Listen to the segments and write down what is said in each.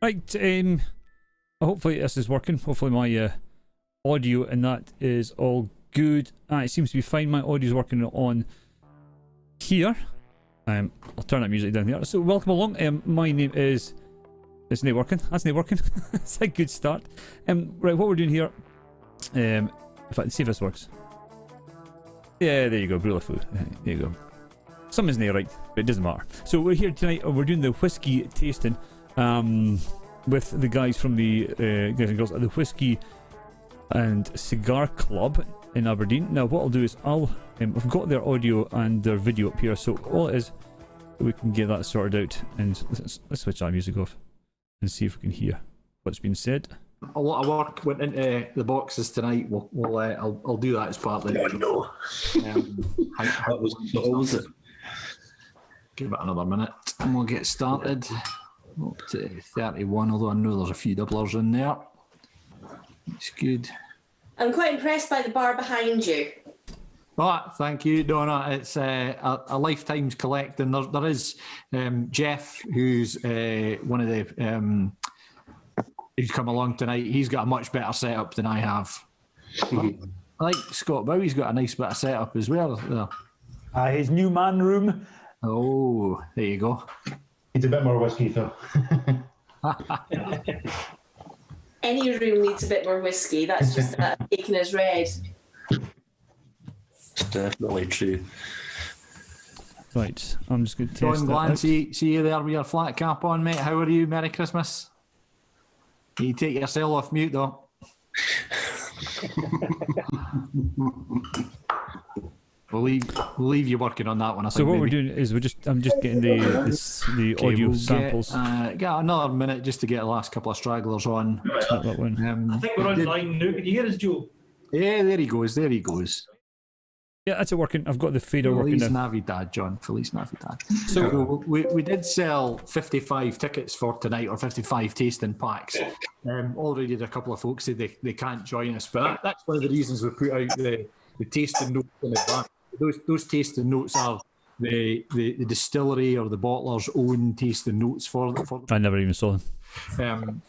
Right, hopefully this is working. Hopefully my audio and that is all good. It seems to be fine. My audio is working on here. I'll turn that music down here. So welcome along. My name is... It's not working. That's not working. It's a good start. Right, what we're doing here... in fact, see if this works. Yeah, there you go. Brule food. There you go. Something's not right, but it doesn't matter. So we're here tonight and we're doing the whiskey tasting with the guys from the guys and girls at the Whisky and Cigar Club in Aberdeen. Now what I'll do is I've got their audio and their video up here, so all it is, we can get that sorted out, and let's switch that music off and see if we can hear what's been said. A lot of work went into the boxes tonight. I'll do that as part of the... No. What was it? Give it another minute and we'll get started. Up to 31, although I know there's a few doublers in there. It's good. I'm quite impressed by the bar behind you. Oh, thank you, Donna. It's a lifetime's collecting. There is Jeff, who's one of the... who's come along tonight. He's got a much better setup than I have. I like Scott Bowie's got a nice bit of setup as well. His new man room. Oh, there you go. It's a bit more whiskey, though. Any room needs a bit more whiskey. That's just taken as read. It's definitely true. Right, I'm just going to John test Glenn, that. see you there with your flat cap on, mate. How are you? Merry Christmas. You take yourself off mute, though. We'll leave you working on that one. I think. So what we're doing is I'm just getting the audio we'll samples. Get another minute just to get the last couple of stragglers on. That one. I think we're online now. Can you hear us, Joe? Yeah, there he goes. There he goes. Yeah, that's it working. I've got the fader working Feliz now. Navidad, John. Feliz Navidad. So we did sell 55 tickets for tonight, or 55 tasting packs. Already did a couple of folks say they can't join us, but that's one of the reasons we put out the tasting notes in advance. Those tasting notes are the distillery or the bottler's own tasting notes for I never even saw them.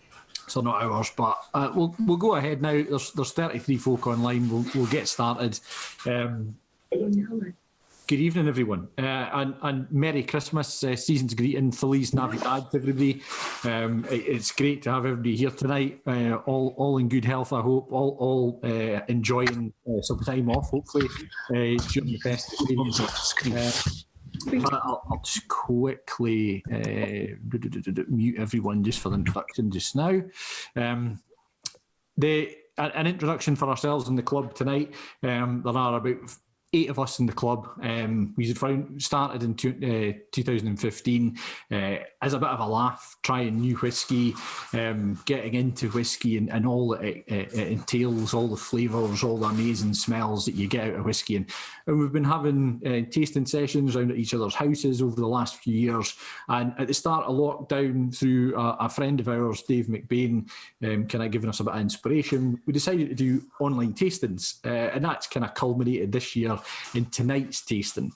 So not ours, but we'll go ahead now. There's 33 folk online. We'll get started. Good evening, everyone, and Merry Christmas, season's greeting, Feliz Navidad to everybody. It's great to have everybody here tonight, all in good health, I hope, all enjoying some time off, hopefully, during the festive period. I'll just quickly mute everyone just for the introduction just now. An introduction for ourselves in the club tonight. There are about 8 of us in the club. We started in 2015 as a bit of a laugh, trying new whiskey, getting into whiskey and all that it entails, all the flavours, all the amazing smells that you get out of whiskey. And we've been having tasting sessions around at each other's houses over the last few years. And at the start of lockdown, through a friend of ours, Dave McBain, kind of giving us a bit of inspiration, we decided to do online tastings. And that's kind of culminated this year in tonight's tasting.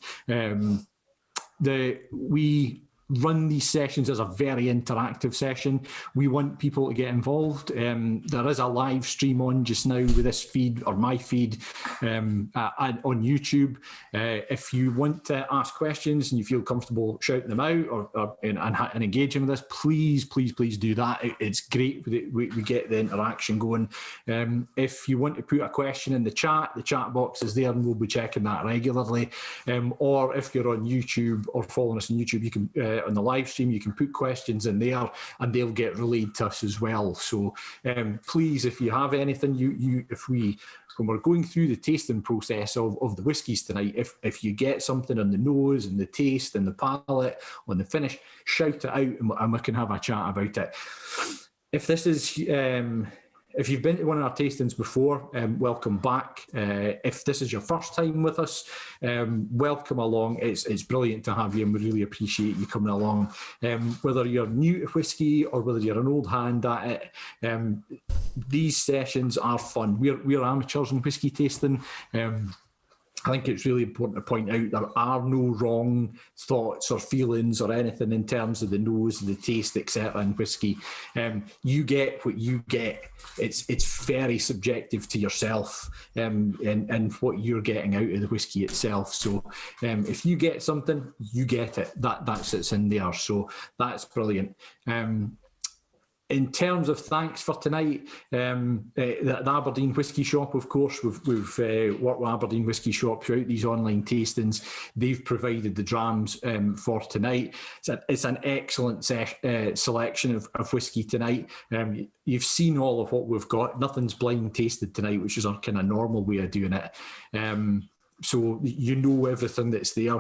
We run these sessions as a very interactive session. We want people to get involved. There is a live stream on just now with this feed, or my feed, on YouTube. If you want to ask questions and you feel comfortable shouting them out and engaging with us, please do that. It's great. We get the interaction going. If you want to put a question in the chat box is there and we'll be checking that regularly. Or if you're on YouTube or following us on YouTube, you can on the live stream, you can put questions in there and they'll get relayed to us as well. So please, if you have anything, when we're going through the tasting process of the whiskies tonight, if you get something on the nose and the taste and the palate, on the finish, shout it out and we can have a chat about it. If this is... if you've been to one of our tastings before, welcome back. If this is your first time with us, welcome along. It's brilliant to have you and we really appreciate you coming along. Whether you're new to whiskey or whether you're an old hand at it, these sessions are fun. We're amateurs in whiskey tasting. I think it's really important to point out there are no wrong thoughts or feelings or anything in terms of the nose, the taste, etc. in whiskey. You get what you get. It's very subjective to yourself and what you're getting out of the whiskey itself. So if you get something, you get it. That's it's in there. So that's brilliant. In terms of thanks for tonight, the Aberdeen Whisky Shop, of course, we've worked with Aberdeen Whisky Shop throughout these online tastings. They've provided the drams for tonight. It's an excellent selection of whisky tonight. You've seen all of what we've got. Nothing's blind tasted tonight, which is our kind of normal way of doing it. So you know everything that's there.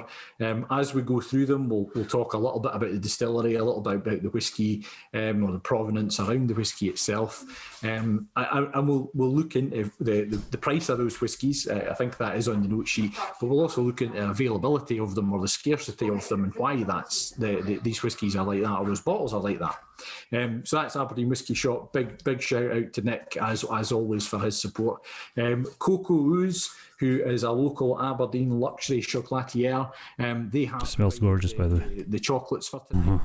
As we go through them, we'll talk a little bit about the distillery, a little bit about the whisky or the provenance around the whisky itself. And we'll look into the price of those whiskies. I think that is on the note sheet. But we'll also look into the availability of them or the scarcity of them and why that's these whiskies are like that or those bottles are like that. So that's Aberdeen Whisky Shop. Big shout out to Nick as always for his support. Cocoa Ooze, who is a local Aberdeen luxury chocolatier. They have it smells gorgeous, by the way. The chocolates for tonight.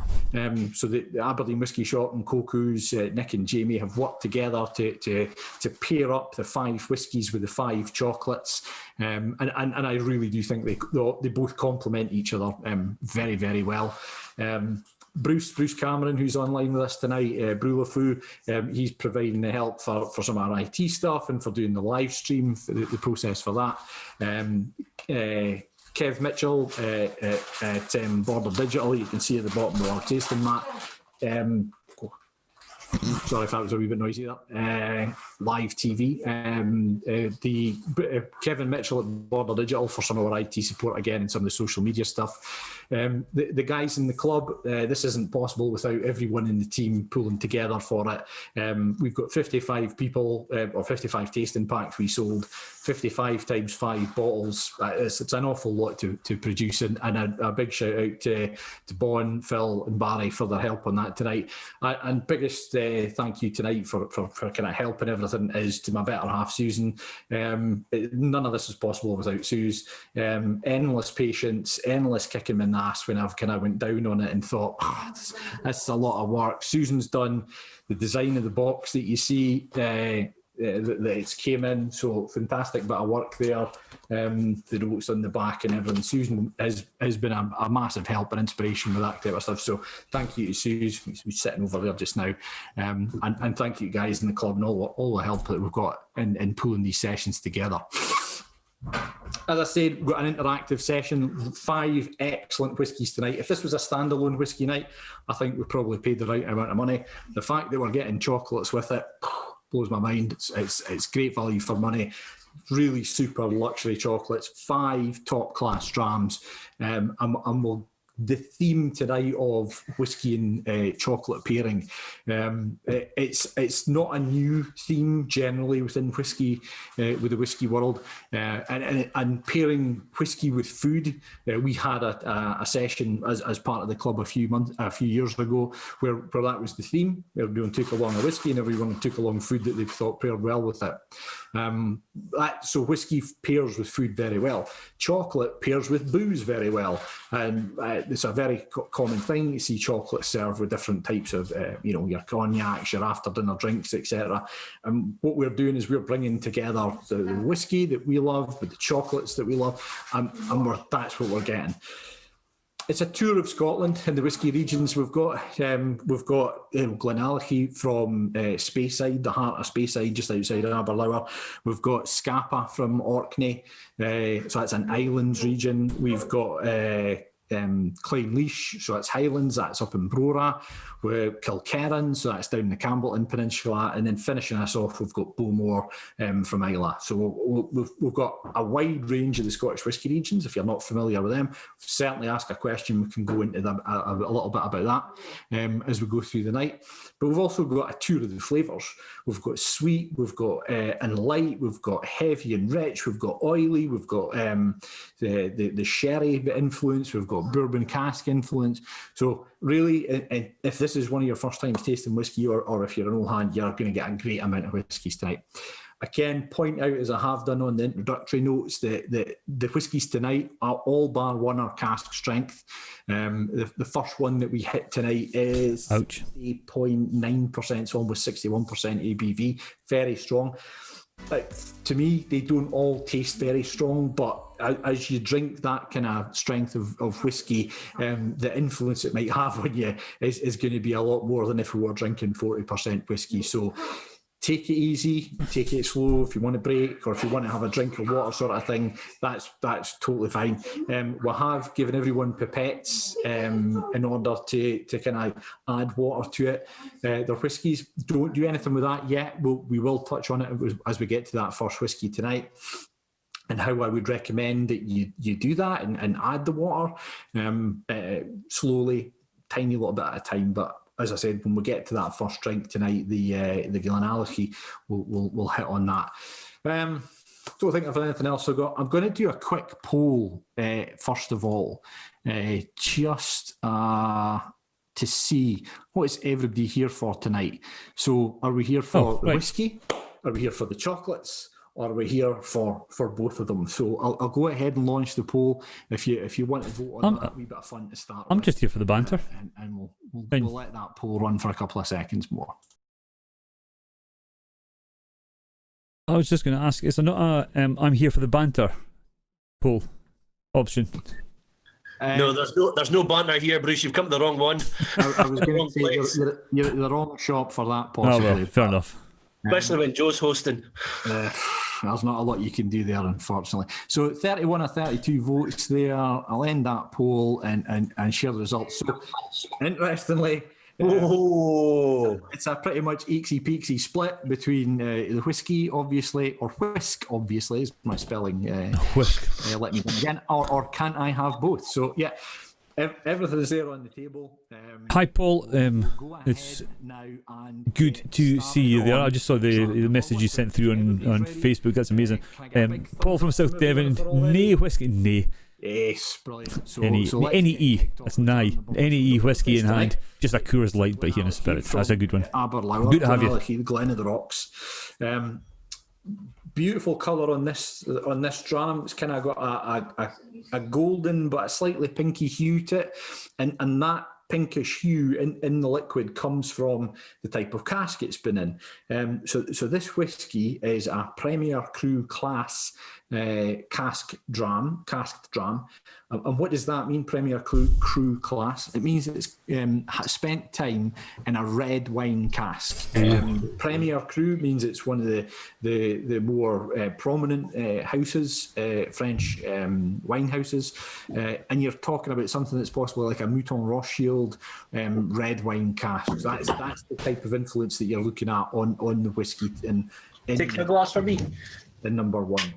So the Aberdeen Whisky Shop and Cocoa Ooze, Nick and Jamie have worked together to pair up the 5 whiskies with the 5 chocolates. And I really do think they both complement each other very, very well. Bruce Cameron, who's online with us tonight, Brulafoo, he's providing the help for some of our IT stuff and for doing the live stream, the process for that. Kev Mitchell at Border Digital, you can see at the bottom of our tasting mat. Sorry if that was a wee bit noisy there. Live TV. Kevin Mitchell at Border Digital for some of our IT support again and some of the social media stuff. The guys in the club, this isn't possible without everyone in the team pulling together for it. We've got 55 people, or 55 tasting packs we sold, 55 times 5 bottles. It's an awful lot to produce, and a big shout out to Bon, Phil and Barry for their help on that tonight. And biggest thank you tonight for kind of helping everything is to my better half, Susan. None of this is possible without Suze. Endless patience, endless kicking me in the ass when I've kind of went down on it and thought, this is a lot of work. Susan's done the design of the box that you see. That it's came in, so fantastic bit of work there. The notes on the back and everything. Susan has been a massive help and inspiration with that type of stuff. So thank you to Susan, who's sitting over there just now, and thank you guys in the club and all the help that we've got in pulling these sessions together. As I said, we've got an interactive session, 5 excellent whiskies tonight. If this was a standalone whisky night, I think we probably paid the right amount of money. The fact that we're getting chocolates with it blows my mind. It's great value for money. Really super luxury chocolates, 5 top class drams, and the theme tonight of whiskey and chocolate pairing. It's not a new theme generally within whiskey, with the whiskey world, and pairing whiskey with food. We had a session as part of the club a few years ago where that was the theme. Everyone took along a whiskey and everyone took along food that they thought paired well with it. So whiskey pairs with food very well. Chocolate pairs with booze very well, and it's a very common thing. You see chocolate served with different types of, your cognacs, your after dinner drinks, etc. And what we're doing is we're bringing together the whiskey that we love with the chocolates that we love, and that's what we're getting. It's a tour of Scotland in the whisky regions. We've got Glenallachie from Speyside, the heart of Speyside, just outside of Aberlour. We've got Scapa from Orkney, so that's an islands region. We've got Clynelish, so that's Highlands, that's up in Brora. We're Kilkerran, so that's down the Campbellton Peninsula, and then finishing us off, we've got Bowmore from Islay. So we've got a wide range of the Scottish whisky regions. If you're not familiar with them, certainly ask a question. We can go into them a little bit about that as we go through the night. But we've also got a tour of the flavours. We've got sweet, we've got and light, we've got heavy and rich, we've got oily, we've got the sherry influence, we've got bourbon cask influence. So really, if this is one of your first times tasting whiskey, or if you're an old hand, you're going to get a great amount of whiskies tonight. I can point out, as I have done on the introductory notes, that the whiskies tonight are all bar one are cask strength. The first one that we hit tonight is 8.9%, so almost 61% ABV, very strong. To me, they don't all taste very strong, but as you drink that kind of strength of whiskey, the influence it might have on you is going to be a lot more than if we were drinking 40% whiskey. So take it easy, take it slow. If you want to break or if you want to have a drink of water sort of thing, that's totally fine. We have given everyone pipettes in order to kind of add water to it. Their whiskies, don't do anything with that yet. We will touch on it as we get to that first whiskey tonight, and how I would recommend that you do that and add the water slowly, tiny little bit at a time. But as I said, when we get to that first drink tonight, the Glenallachie, we'll hit on that. Don't think of anything else I've got. I'm going to do a quick poll first of all, just to see what is everybody here for tonight. So are we here for the whiskey? Are we here for the chocolates? Or are we here for both of them? So I'll go ahead and launch the poll. If you want to vote on that, a wee bit of fun to start I'm with. just here for the banter. And we'll let that poll run for a couple of seconds more. I was just going to ask, is there not a I'm here for the banter poll option? No, there's no banter here, Bruce. You've come to the wrong one. I was going to say you're at the wrong shop for that, possibly. Oh, well, fair enough. Especially when Joe's hosting. There's not a lot you can do there, unfortunately. So 31 or 32 votes there. I'll end that poll and share the results. So, interestingly, it's a pretty much eeksy-peeksy split between the whiskey, obviously, or whisk, obviously, is my spelling. Whisk. Let me go again. Or can't I have both? So, yeah. Everything is there on the table. Hi, Paul. It's good to see you there. I just saw the message you sent through on Facebook. That's amazing. Paul from South Devon. Nay whiskey. Nay. Yes, brilliant. So NEE. That's nigh. NEE whiskey in hand. Just a Coors Light, but here in a spirit. That's a good one. Aberlour, good to have you. Glen of the Rocks. Beautiful colour on this dram. It's kind of got a golden but a slightly pinky hue to it, and that pinkish hue in the liquid comes from the type of cask it's been in. So this whiskey is a Premier Cru class casked dram. And what does that mean, Premier Cru class? It means it's spent time in a red wine cask. Premier Cru means it's one of the more prominent houses, French wine houses, and you're talking about something that's possibly like a Mouton Rothschild red wine cask. That's the type of influence that you're looking at on the whiskey. Take a glass for me. In number one.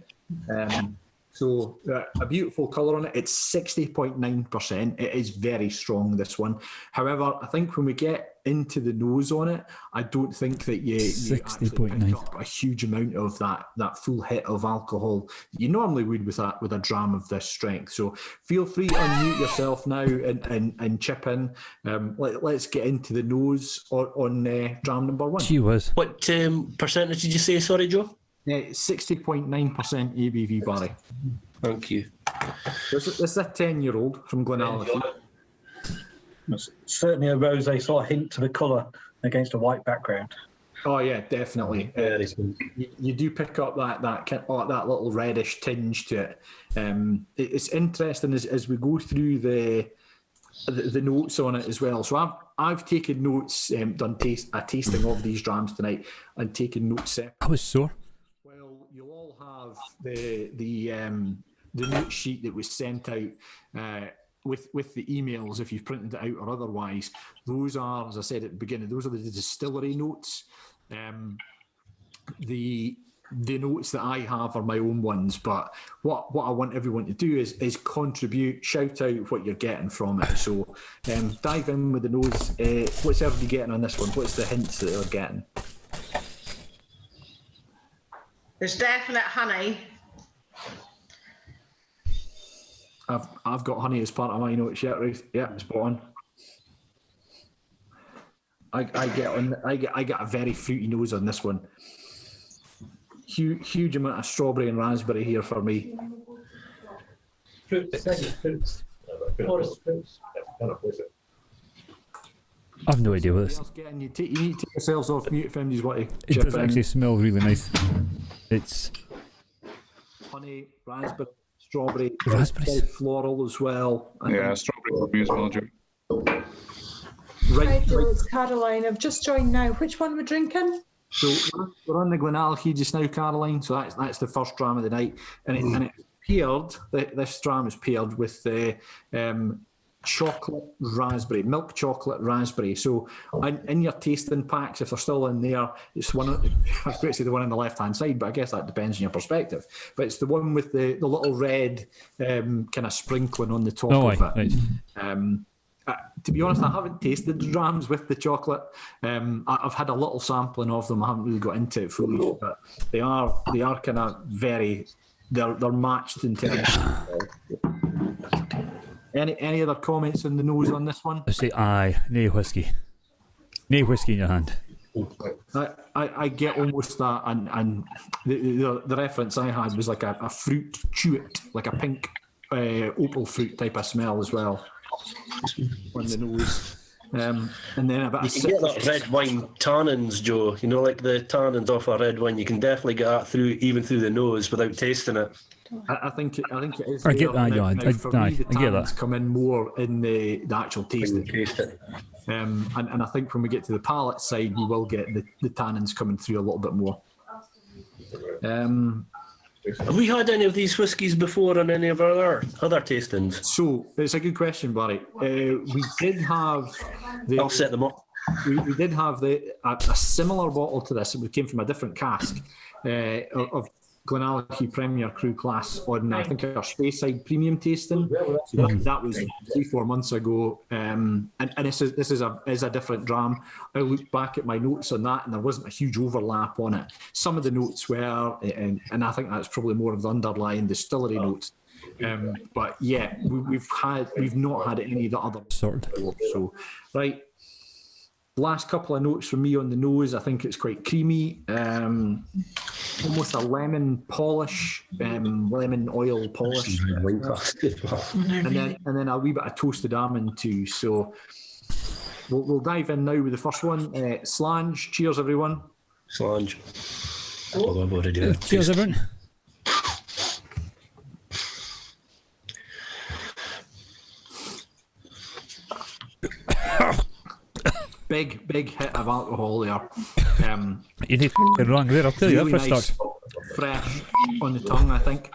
So a beautiful colour on it. It's 60.9%. It is very strong, this one. However, I think when we get into the nose on it, I don't think that you actually pick up a huge amount of that full hit of alcohol that you normally would with a dram of this strength. So feel free to unmute yourself now and chip in. Let's get into the nose on dram number one. Gee whiz. What percentage did you say, sorry, Joe? 60.9% ABV, Barry. Thank you. This is a 10-year-old from Glenallachie. It's certainly a rosé, sort of hint to the colour against a white background. Oh yeah, definitely. You do pick up that little reddish tinge to it. It's interesting as we go through the notes on it as well. So I've taken notes, done a tasting of these drams tonight, and taken notes. I was sore. Well, you'll all have the note sheet that was sent out with the emails, if you've printed it out or otherwise. Those are, as I said at the beginning, those are the distillery notes. The notes that I have are my own ones, but what I want everyone to do is contribute, shout out what you're getting from it. So dive in with the nose. What's everybody getting on this one? What's the hints that they're getting? There's definite honey. I've got honey as part of my notes yet, Ruth. Yeah, spot on. I get a very fruity nose on this one. huge amount of strawberry and raspberry here for me. Fruits, fruits. Forest fruits. I've no idea what this. You need to take yourselves off mute if anybody's want to It chip does in. actually smell really nice. It's Honey, raspberry, strawberry, Raspberries. very floral as well. Yeah, strawberry for me as well, Joe. Right, Hi, Joe, it's Caroline. I've just joined now. Which one we're drinking? so we're on the Glenallachie just now, Caroline. So that's the first dram of the night, and it paired. This dram is paired with the chocolate raspberry, milk chocolate raspberry. So in your tasting packs, if they're still in there, it's one. I was going to say the one on the left hand side, but I guess that depends on your perspective. But it's the one with the little red kind of sprinkling on the top oh, of aye, it. right. To be honest, I haven't tasted the drams with the chocolate. I've had a little sampling of them. I haven't really got into it fully, but they are kind of very. They're matched in terms. Any other comments on the nose on this one? I say aye, nae whiskey. Nae whiskey in your hand. I get almost that, and the reference I had was like a fruit chewit, like a pink opal fruit type of smell as well on the nose. And then a bit You of can get that red wine tannins, Joe. You know, like the tannins off a red wine. You can definitely get that even through the nose without tasting it. I think it is. I get there. that, yeah, Now, for me, the I get that. tannins come in more in the actual When you tasting. taste it. And I think when we get to the palate side, we will get the tannins coming through a little bit more. Have we had any of these whiskies before on any of our other tastings? So it's a good question, Barry. We did have I'll set them up. we did have a similar bottle to this. It came from a different cask of Glenallachie Premier Crew Class on, I think, our Speyside Premium tasting. So that was 3-4 months ago. And this is a different dram. I looked back at my notes on that, and there wasn't a huge overlap on it. Some of the notes were, and I think that's probably more of the underlying distillery notes. But yeah, we've not had any of the other Sort. So right. Last couple of notes from me on the nose. I think it's quite creamy, almost a lemon polish, lemon oil polish, and then a wee bit of toasted almond too. So we'll dive in now with the first one. Slange. Cheers, everyone. Slange. Although I've already had Cheers, everyone. Big hit of alcohol there. You need to wrong there, I'll tell you Really that for a nice, start. fresh on the tongue, I think.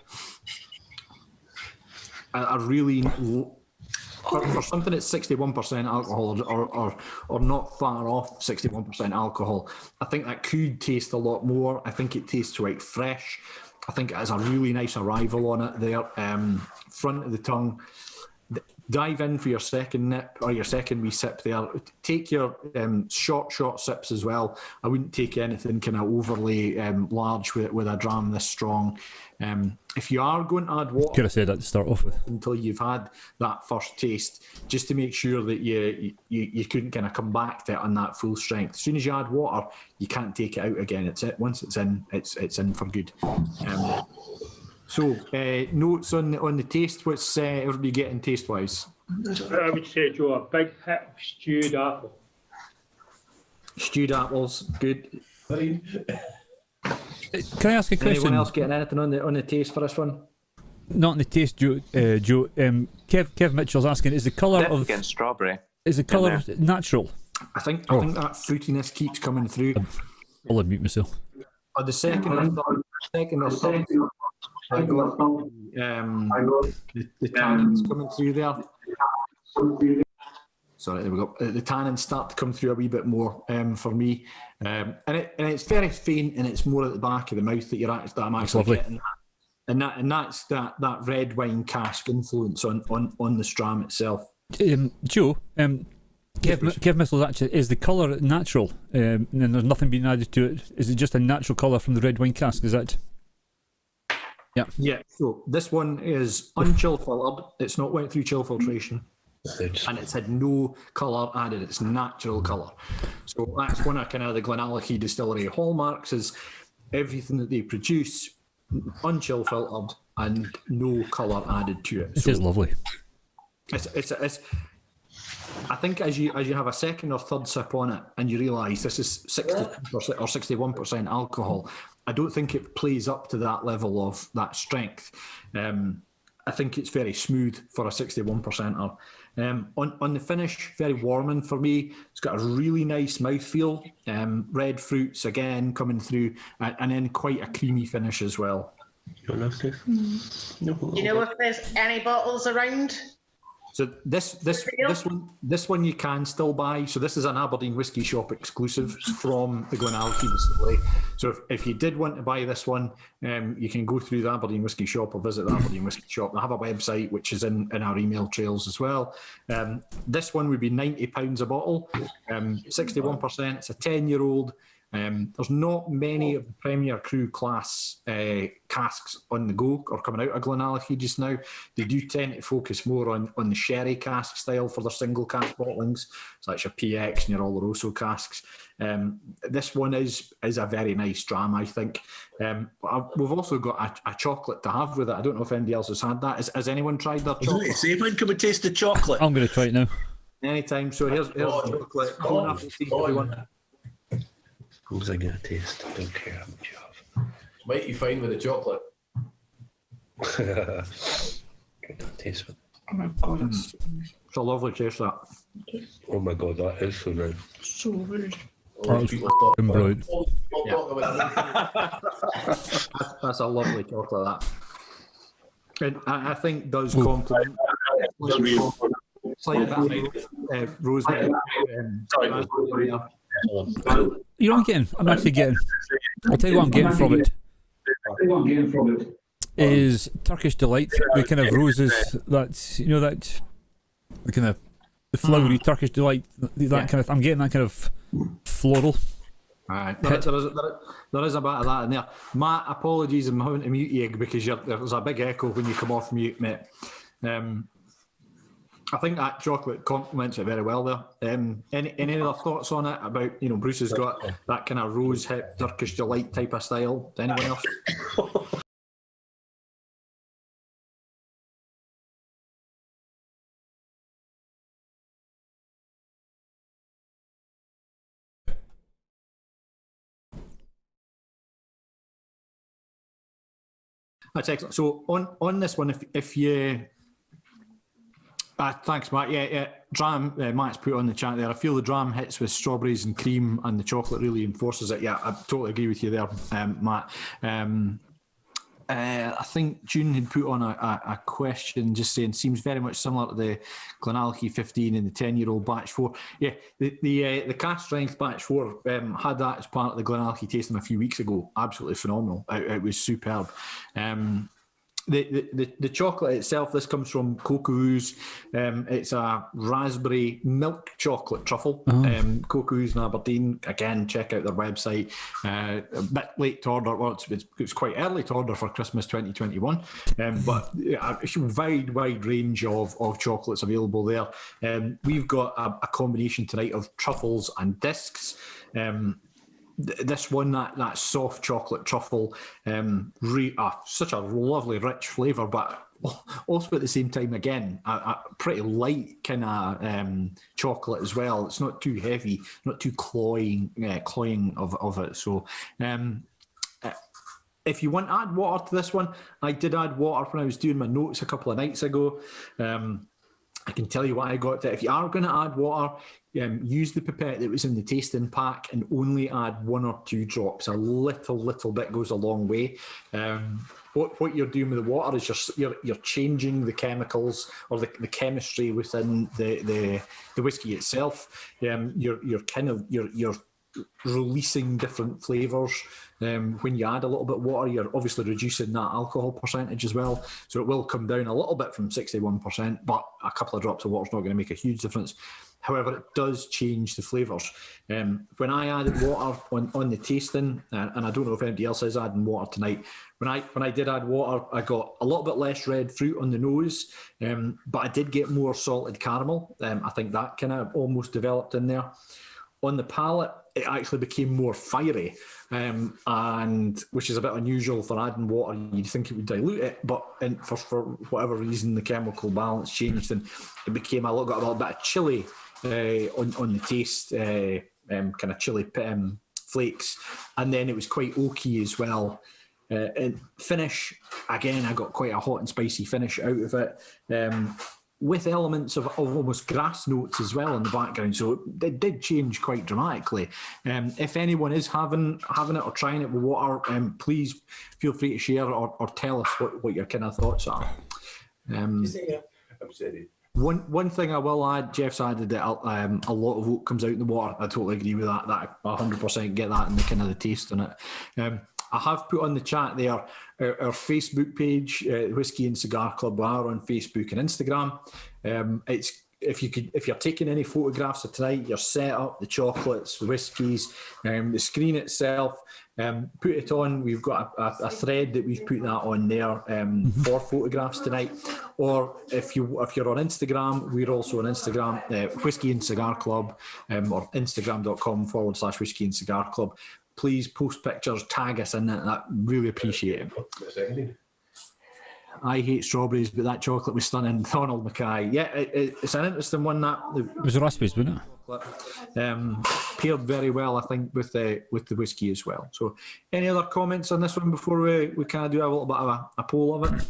A really for something that's 61% alcohol or not far off 61% alcohol, I think that could taste a lot more. I think it tastes quite fresh. I think it has a really nice arrival on it there. Front of the tongue. Dive in for your second nip or your second wee sip there. Take your short sips as well. I wouldn't take anything kind of overly large with a dram this strong. If you are going to add water, Could have said that to start off with. until you've had that first taste, just to make sure that you couldn't kind of come back to it on that full strength. As soon as you add water, you can't take it out again. It's it. Once it's in, it's in for good. So notes on the taste. What's everybody getting taste wise? I would say, Joe, a big hit of stewed apple. Stewed apples, good. Can I ask a question? Anyone else getting anything on the taste for this one? Not in the taste, Joe. Kev Mitchell's asking: Is the colour of Again, strawberry. natural? I think that fruitiness keeps coming through. I'll admit myself. Or the second or third, I got the tannins coming through there. Sorry, there we go. The tannins start to come through a wee bit more for me, and it's very faint, and it's more at the back of the mouth that I'm actually getting. And that's that red wine cask influence on the Stram itself. Joe, Kev Mitchell's actually, is the colour natural? And there's nothing being added to it. Is it just a natural colour from the red wine cask? Is that? Yeah. Yeah. So this one is unchill filtered. It's not went through chill filtration, and it's had no colour added. It's natural colour. So that's one of kind of the Glenallachie distillery hallmarks. Is everything that they produce, unchill filtered and no colour added to it. It is lovely. It's I think as you have a second or third sip on it and you realise this is 60% or 61% alcohol, I don't think it plays up to that level of that strength. I think it's very smooth for a 61%er. On the finish, very warming for me. It's got a really nice mouthfeel. Red fruits again coming through, and then quite a creamy finish as well. You don't have to? No. Do you know if there's any bottles around? So this one you can still buy. So this is an Aberdeen Whisky Shop exclusive from the Glenallachie distillery. So if you did want to buy this one, you can go through the Aberdeen Whisky Shop or visit the Aberdeen Whisky Shop. They have a website which is in our email trails as well. This one would be £90 a bottle, 61%. It's a 10-year-old. There's not many of the Premier Cru class casks on the go or coming out of Glenallachie just now. They do tend to focus more on the sherry cask style for their single cask bottlings. So that's your PX and your Oloroso casks. This one is a very nice dram, I think. We've also got a chocolate to have with it. I don't know if anybody else has had that. Has anyone tried their chocolate? Simon, come and taste the chocolate. I'm going to try it now. Anytime. So here's the chocolate. Go and have a see if you want. Who's I going to taste? I don't care how much you have. Might you find with the chocolate? Taste it. Oh my God, it's a lovely taste, that. Oh my God, that is so nice. So good. That's fucking brilliant. That's a lovely chocolate, that. And I think does complement slightly rosemary. You know what I'm getting? I'm actually getting. I'll tell you what I'm getting from it. Is Turkish Delight with kind of roses that the kind of the flowery Turkish Delight kind of. I'm getting that kind of floral. Right. There is a bit of that in there. Matt, apologies, I'm having to mute you because there's a big echo when you come off mute, mate. I think that chocolate complements it very well there. Any other thoughts on it about, Bruce has got that kind of rose hip Turkish Delight type of style? Anyone else? That's excellent. So on this one, if you... thanks, Matt. Yeah. Dram, Matt's put on the chat there. I feel the dram hits with strawberries and cream and the chocolate really enforces it. Yeah, I totally agree with you there, Matt. I think June had put on a question just saying, seems very much similar to the Glenallachie 15 and the 10-year-old batch 4. Yeah, the cast strength batch 4 had that as part of the Glenallachie tasting a few weeks ago. Absolutely phenomenal. It was superb. The chocolate itself, this comes from Cocoa Ooze. It's a raspberry milk chocolate truffle. Cocoa Ooze in Aberdeen. Again, check out their website. A bit late to order. Well, it's quite early to order for Christmas 2021. But a wide range of chocolates available there. We've got a combination tonight of truffles and discs. This one, that soft chocolate truffle, such a lovely rich flavour, but also at the same time, again, a pretty light kind of chocolate as well. It's not too heavy, not too cloying of it. So if you want to add water to this one, I did add water when I was doing my notes a couple of nights ago. I can tell you what I got to. If you are going to add water, use the pipette that was in the tasting pack and only add 1 or 2 drops. A little bit goes a long way. What you're doing with the water is you're changing the chemicals or the chemistry within the whiskey itself. You're releasing different flavours. When you add a little bit of water, you're obviously reducing that alcohol percentage as well. So it will come down a little bit from 61%, but a couple of drops of water is not going to make a huge difference. However, it does change the flavours. When I added water on the tasting, and I don't know if anybody else is adding water tonight, when I did add water, I got a little bit less red fruit on the nose, but I did get more salted caramel. I think that kind of almost developed in there. on the palate, it actually became more fiery, and which is a bit unusual for adding water. You'd think it would dilute it, but for whatever reason, the chemical balance changed, and it became got a little bit of chili on the taste, kind of chili flakes, and then it was quite oaky as well. And finish, again, I got quite a hot and spicy finish out of it, with elements of almost grass notes as well in the background. So it did change quite dramatically. If anyone is having it or trying it with water, please feel free to share or tell us what your kind of thoughts are. One thing I will add, Jeff's added that a lot of oak comes out in the water. I totally agree with that. That I 100% get that in the kind of the taste in it. I have put on the chat there our Facebook page, Whisky and Cigar Club. We are on Facebook and Instagram. If you're taking any photographs of tonight, your setup, the chocolates, the whiskies, the screen itself, put it on. We've got a thread that we've put that on there for photographs tonight. Or if you're on Instagram, we're also on Instagram, Whisky and Cigar Club, or Instagram.com/Whisky and Cigar Club. Please post pictures, tag us in it. That really appreciate it. I hate strawberries, but that chocolate was stunning. Donald Mackay. Yeah, it's an interesting one. It was raspberries, wasn't it? Paired very well, I think, with the whiskey as well. So, any other comments on this one before we kind of do a little bit of a poll of it?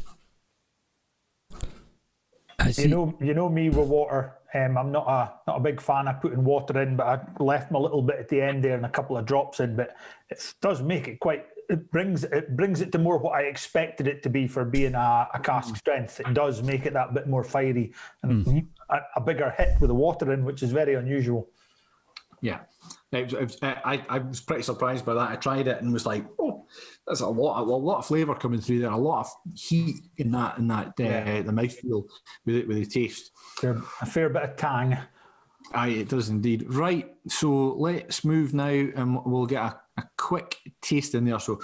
You know me with water. I'm not a big fan of putting water in, but I left my little bit at the end there and a couple of drops in. But it does make it quite. It brings it to more what I expected it to be for being a cask strength. It does make it that bit more fiery and a bigger hit with the water in, which is very unusual. Yeah, I was pretty surprised by that. I tried it and was like, oh, there's a lot of flavour coming through there, a lot of heat in that the mouthfeel with the taste. A fair bit of tang. Aye, it does indeed. Right, so let's move now and we'll get a quick taste in there. So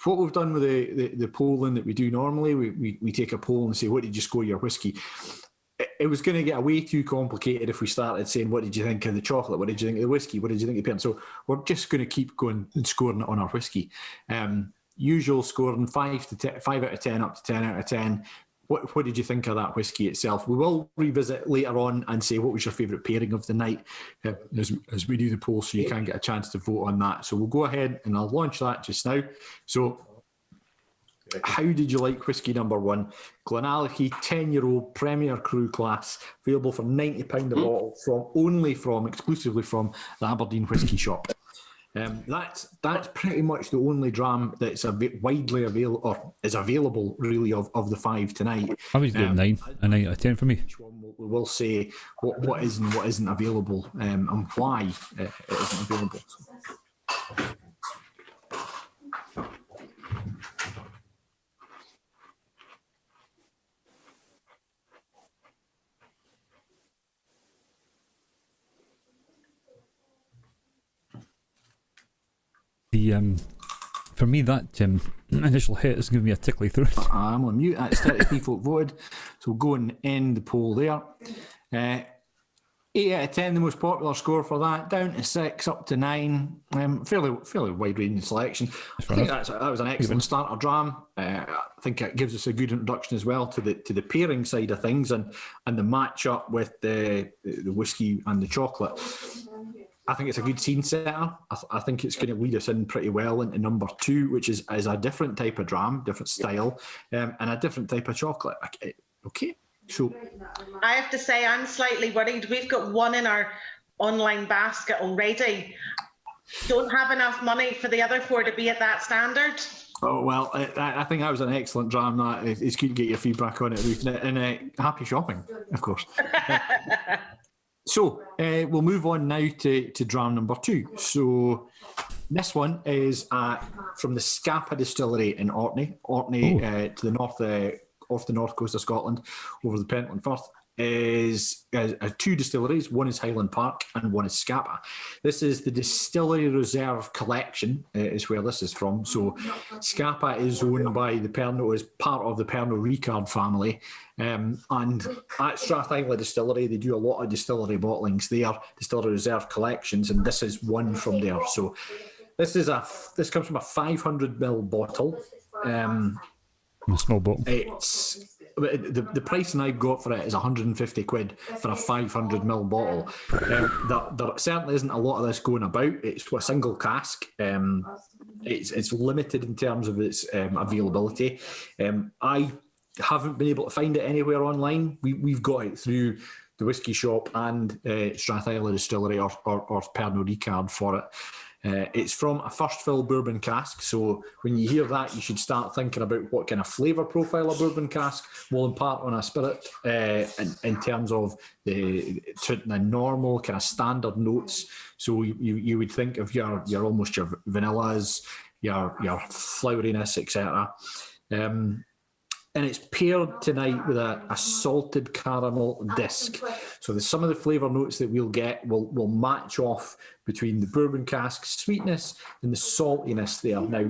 what we've done with the polling that we do normally, we take a poll and say, what did you score your whiskey? It was going to get way too complicated if we started saying, what did you think of the chocolate? What did you think of the whiskey? What did you think of the paint? So we're just going to keep going and scoring it on our whiskey. Usual scoring 5 out of 10 up to 10 out of 10. What did you think of that whiskey itself? We will revisit later on and say what was your favourite pairing of the night as we do the poll, so you can get a chance to vote on that. So we'll go ahead and I'll launch that just now. So how did you like whiskey number 1? Glenallachie 10-year-old Premier Cru class, available for £90 a bottle exclusively from the Aberdeen Whisky Shop. That's pretty much the only dram that's widely available, or is available really, of the 5 tonight. I was doing 9 out of 10 for me. We will say what is and what isn't available, and why it isn't available. For me, that initial hit is giving me a tickly throat. I'm on mute. That's 33 folk voted, so we'll go and end the poll there. 8 out of 10, the most popular score for that, down to 6, up to 9. Fairly wide-ranging selection. I think that was an excellent starter dram. I think it gives us a good introduction as well to the pairing side of things and the match-up with the whiskey and the chocolate. I think it's a good scene setter. I think it's going to lead us in pretty well into number 2, which is a different type of dram, different style, and a different type of chocolate. Okay, so I have to say I'm slightly worried. We've got one in our online basket already. Don't have enough money for the other 4 to be at that standard. Oh, well, I think that was an excellent dram. It's good to get your feedback on it, Ruth, and happy shopping, of course. So we'll move on now to dram number 2. So this one is from the Scapa Distillery in Orkney, to the north, off the north coast of Scotland, over the Pentland Firth. is two distilleries. One is Highland Park and one is Scapa. This is the Distillery Reserve Collection, is where this is from. So Scapa is owned by the Pernod, is part of the Pernod Ricard family. And at Strathisla Distillery, they do a lot of distillery bottlings there, Distillery Reserve Collections, and this is one from there. So this comes from a 500ml bottle. A small bottle. It's the pricing I got for it is 150 quid for a 500ml bottle. There certainly isn't a lot of this going about. It's a single cask. It's limited in terms of its availability. I haven't been able to find it anywhere online. We've got it through the Whisky Shop and Strathisla Distillery or Pernod Ricard for it. It's from a first fill bourbon cask, so when you hear that, you should start thinking about what kind of flavour profile a bourbon cask will impart on a spirit in terms of the normal kind of standard notes. So you would think of your almost your vanillas, your floweriness, etc. And it's paired tonight with a salted caramel disc. So some of the flavour notes that we'll get will match off between the bourbon cask sweetness and the saltiness there. Now,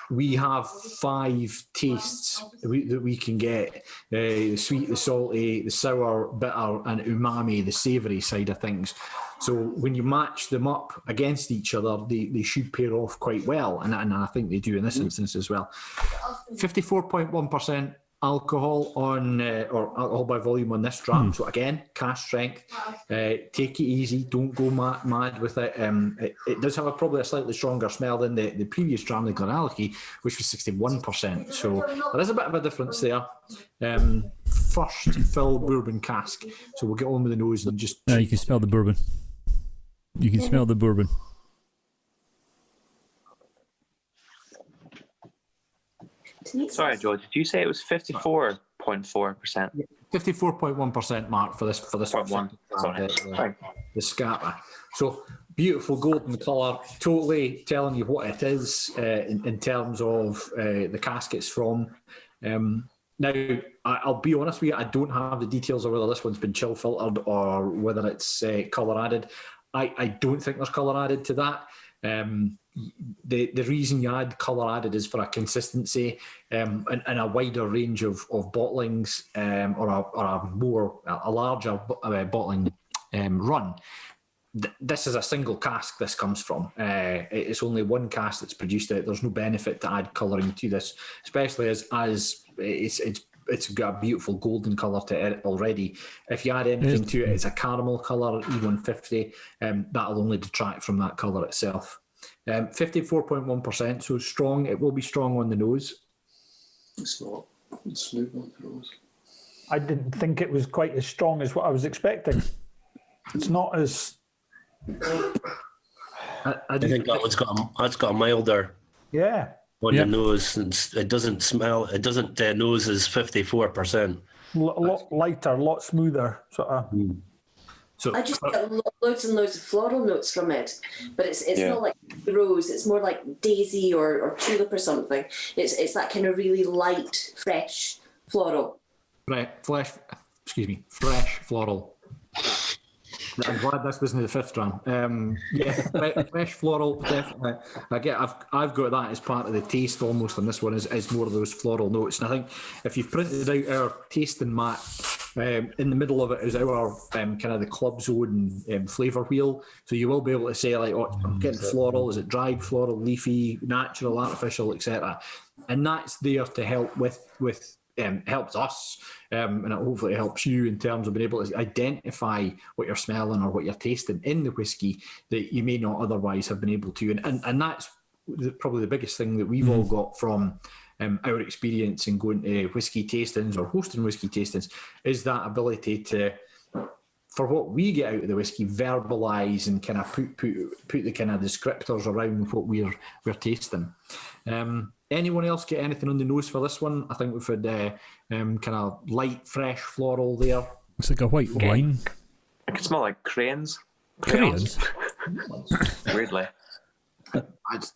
we have 5 tastes that we can get. The sweet, the salty, the sour, bitter, and umami, the savoury side of things. So when you match them up against each other, they should pair off quite well, and I think they do in this instance as well. 54.1% alcohol on or alcohol by volume on this dram. So again, cask strength. Take it easy. Don't go mad with it. It does have probably a slightly stronger smell than the previous dram, the Glenallachie, which was 61%. So there is a bit of a difference there. First fill bourbon cask. So we'll get on with the nose and just. Yeah, you can smell the bourbon. You can smell the bourbon. Sorry, Joe. Did you say it was 54.4%? 54.1% mark for this one. Sorry. The Scapa. So beautiful golden colour, totally telling you what it is in terms of the cask it's from. Now, I'll be honest with you, I don't have the details of whether this one's been chill filtered or whether it's colour added. I don't think there's colour added to that. The reason you add colour added is for a consistency and a wider range of bottlings or a larger bottling run. This is a single cask this comes from. It's only one cask that's produced it. There's no benefit to add colouring to this, especially as it's got a beautiful golden colour to it already. If you add anything to it, it's a caramel colour, E150, that'll only detract from that colour itself. 54.1%, so strong. It will be strong on the nose. It's not. It's smooth on the nose. I didn't think it was quite as strong as what I was expecting. It's not as. I think that's got a milder. Yeah. On the nose, it doesn't smell. It doesn't nose is 54%. A lot lighter, a lot smoother, sort of. So I just get loads and loads of floral notes from it, but it's not like rose. It's more like daisy or tulip or something. It's that kind of really light, fresh floral. Fresh floral. I'm glad this wasn't the 5th dram. Fresh floral, definitely. I've got that as part of the taste almost, and this one is more of those floral notes. And I think if you've printed out our tasting mat, in the middle of it is our kind of the club zone flavour wheel. So you will be able to say like, oh, I'm getting floral. Is it dried floral, leafy, natural, artificial, etc. And that's there to help with helps us, and it hopefully helps you in terms of being able to identify what you're smelling or what you're tasting in the whiskey that you may not otherwise have been able to. And that's probably the biggest thing that we've all got from our experience in going to whiskey tastings or hosting whiskey tastings is that ability to, for what we get out of the whiskey, verbalise and kind of put the kind of descriptors around what we're tasting. Anyone else get anything on the nose for this one? I think we've had kind of light, fresh floral there. Looks like a white wine. It could smell like crayons. Crayons? Weirdly.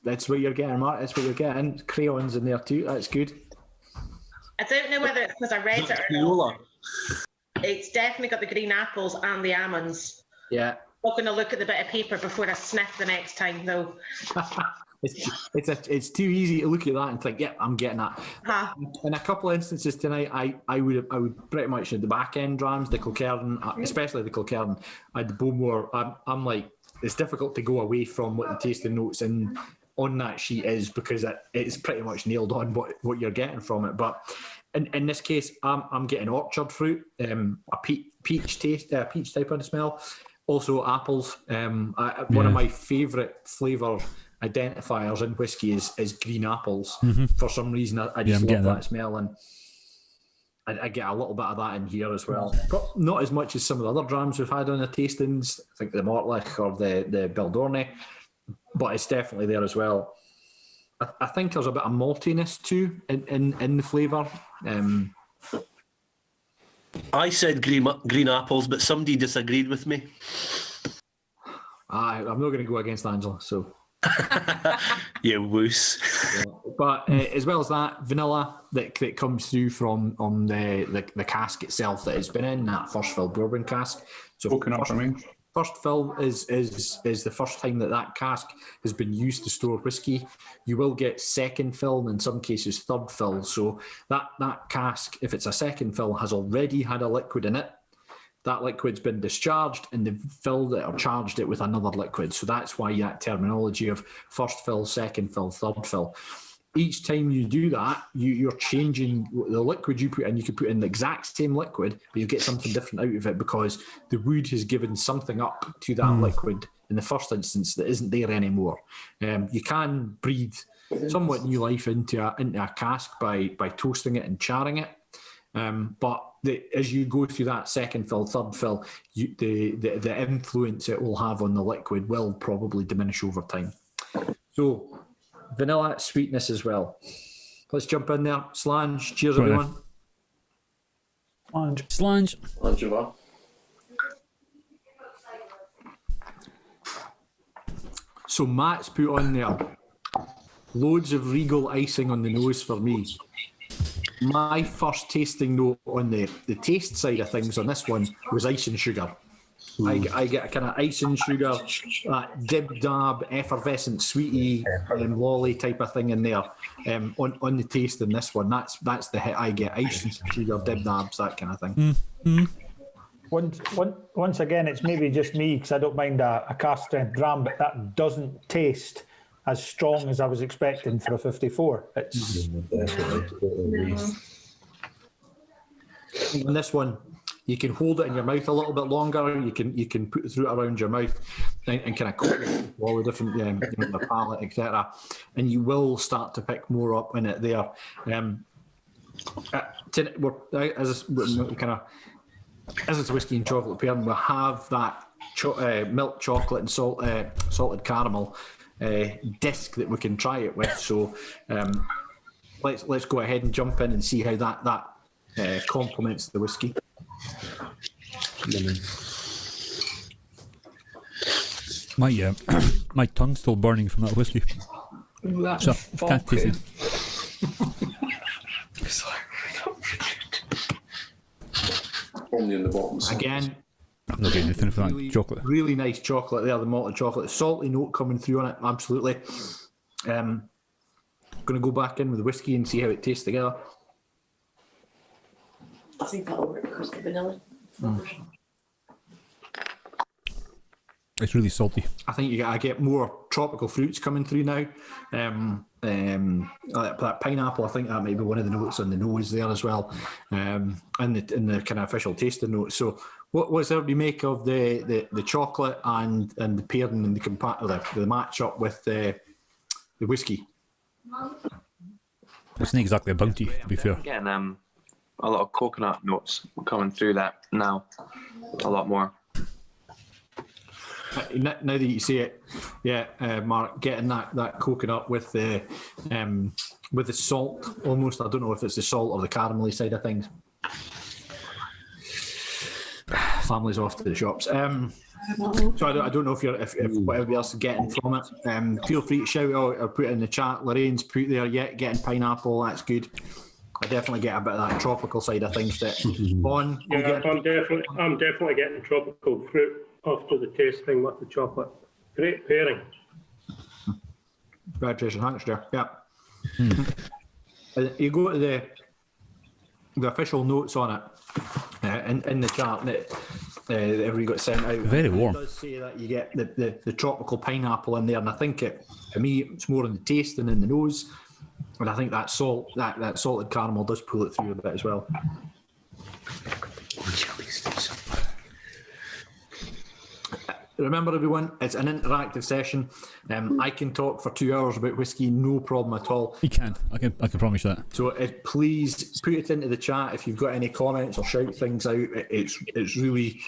That's what you're getting, Mark. That's what you're getting. Crayons in there too. That's good. I don't know whether it's because I read it or not. It's definitely got the green apples and the almonds. Yeah. I'm not going to look at the bit of paper before I sniff the next time, though. It's too easy to look at that and think, yeah, I'm getting that. In a couple of instances tonight, I would pretty much at the back end drams, the Kilkerran, especially the Kilkerran, I had the Bowmore. I'm like, it's difficult to go away from what the tasting notes and on that sheet is, because it's pretty much nailed on what you're getting from it. But in this case, I'm getting orchard fruit, a peach type of smell, also apples. One of my favourite flavour identifiers in whiskey is green apples. For some reason, I just love that smell, and I get a little bit of that in here as well. But not as much as some of the other drams we've had on the tastings. I think the Mortlich or the Bildorney, but it's definitely there as well. I think there's a bit of maltiness too in the flavour. I said green apples, but somebody disagreed with me. I'm not going to go against Angela, so. You woos. But as well as that, vanilla that comes through from the cask itself that it's been in, that first fill bourbon cask. So first fill is the first time that cask has been used to store whiskey. You will get second fill and in some cases third fill. So that cask, if it's a second fill, has already had a liquid in it. That liquid's been discharged and they've filled it or charged it with another liquid. So that's why that terminology of first fill, second fill, third fill. Each time you do that, you're changing the liquid you put in. You could put in the exact same liquid, but you get something different out of it because the wood has given something up to that liquid in the first instance that isn't there anymore. You can breathe somewhat new life into a cask by toasting it and charring it. But as you go through that second fill, third fill, the influence it will have on the liquid will probably diminish over time. So, vanilla sweetness as well. Let's jump in there. Slange. Cheers, everyone. Slange. So Matt's put on there loads of regal icing on the nose for me. My first tasting note on the taste side of things on this one was ice and sugar. I get a kind of ice and sugar, dib-dab, effervescent, sweetie, lolly type of thing in there on the taste in this one. That's the hit I get, ice and sugar, dib-dabs, that kind of thing. Once again, it's maybe just me because I don't mind a cask strength dram, but that doesn't taste as strong as I was expecting for a 54. In this one, you can hold it in your mouth a little bit longer. You can put it through it around your mouth and kind of coat it with all the different the palate, etc. And you will start to pick more up in it there. As it's whiskey and chocolate pairing, we have that milk chocolate and salted caramel disc that we can try it with. So let's go ahead and jump in and see how that complements the whiskey. My tongue's still burning from that whiskey. That's so I can't taste it. Only in the bottoms. Again, I'm not getting anything from that chocolate. Really nice chocolate there, the malted chocolate. Salty note coming through on it, absolutely. Going to go back in with the whiskey and see how it tastes together. I think that'll work because the vanilla. It's really salty. I think I get more tropical fruits coming through now. That pineapple, I think that might be one of the notes on the nose there as well, and the kind of official tasting notes. So, what was there to make of the chocolate and the pairing and the match up with the whiskey? It's not exactly a bounty, to be fair. Again, a lot of coconut notes coming through that now, a lot more. Now that you say it, Mark, getting that coconut with the salt almost. I don't know if it's the salt or the caramelly side of things. Family's off to the shops. So I don't know if whatever else is getting from it. Feel free to shout out or put it in the chat. Lorraine's put there, getting pineapple. That's good. I definitely get a bit of that tropical side of things. That on. Yeah, I'm definitely getting tropical fruit after the tasting with the chocolate. Great pairing. Congratulations, thanks, dear. Yeah. You go to the official notes on it in the chart that everybody got sent out. Very warm. It does say that you get the tropical pineapple in there, and I think for me it's more in the taste than in the nose. And I think that salted caramel does pull it through a bit as well. Remember, everyone, it's an interactive session. I can talk for 2 hours about whiskey, no problem at all. You can. I can promise you that. So please put it into the chat if you've got any comments or shout things out. It's really...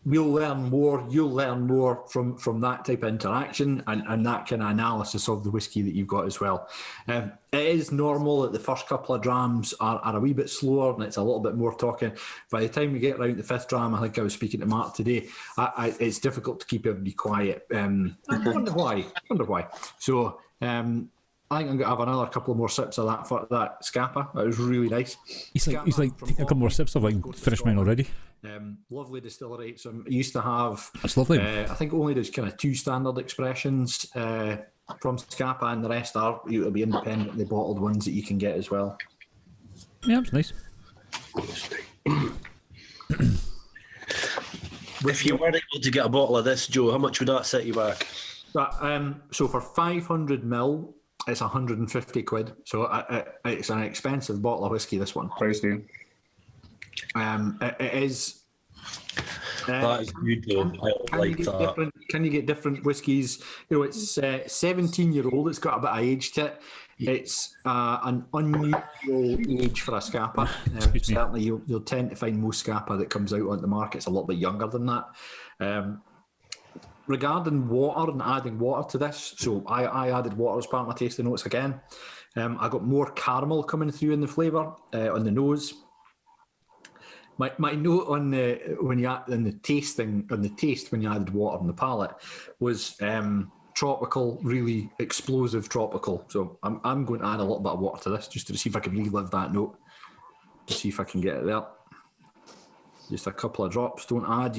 We'll learn more. You'll learn more from that type of interaction and that kind of analysis of the whiskey that you've got as well. It is normal that the first couple of drams are a wee bit slower and it's a little bit more talking. By the time we get around the fifth dram, I think I was speaking to Mark today, it's difficult to keep everybody quiet. I wonder why. So I think I'm going to have another couple of more sips of that Scapa. That was really nice. He's like taking a couple more sips. I've like finished mine already. Lovely distillery. So I used to have. That's lovely. I think only there's kind of 2 standard expressions from Scapa, and the rest it'll be independently bottled ones that you can get as well. Yeah, it's nice. If you were able to get a bottle of this, Joe, how much would that set you back? So for 500 ml, it's 150 quid. So it's an expensive bottle of whiskey, this one. Pricey. It is. That is good, though. I like that. Can you get different whiskies? You know, it's 17-year-old. It's got a bit of age to it. It's an unusual age for a Scapa. Certainly, you'll tend to find most Scapa that comes out on the market is a little bit younger than that. Regarding water and adding water to this, so I added water as part of my tasting notes again. I got more caramel coming through in the flavour on the nose. My note on the taste when you added water on the palate was tropical, really explosive tropical. So I'm going to add a little bit of water to this just to see if I can relive that note. See if I can get it there. Just a couple of drops. Don't add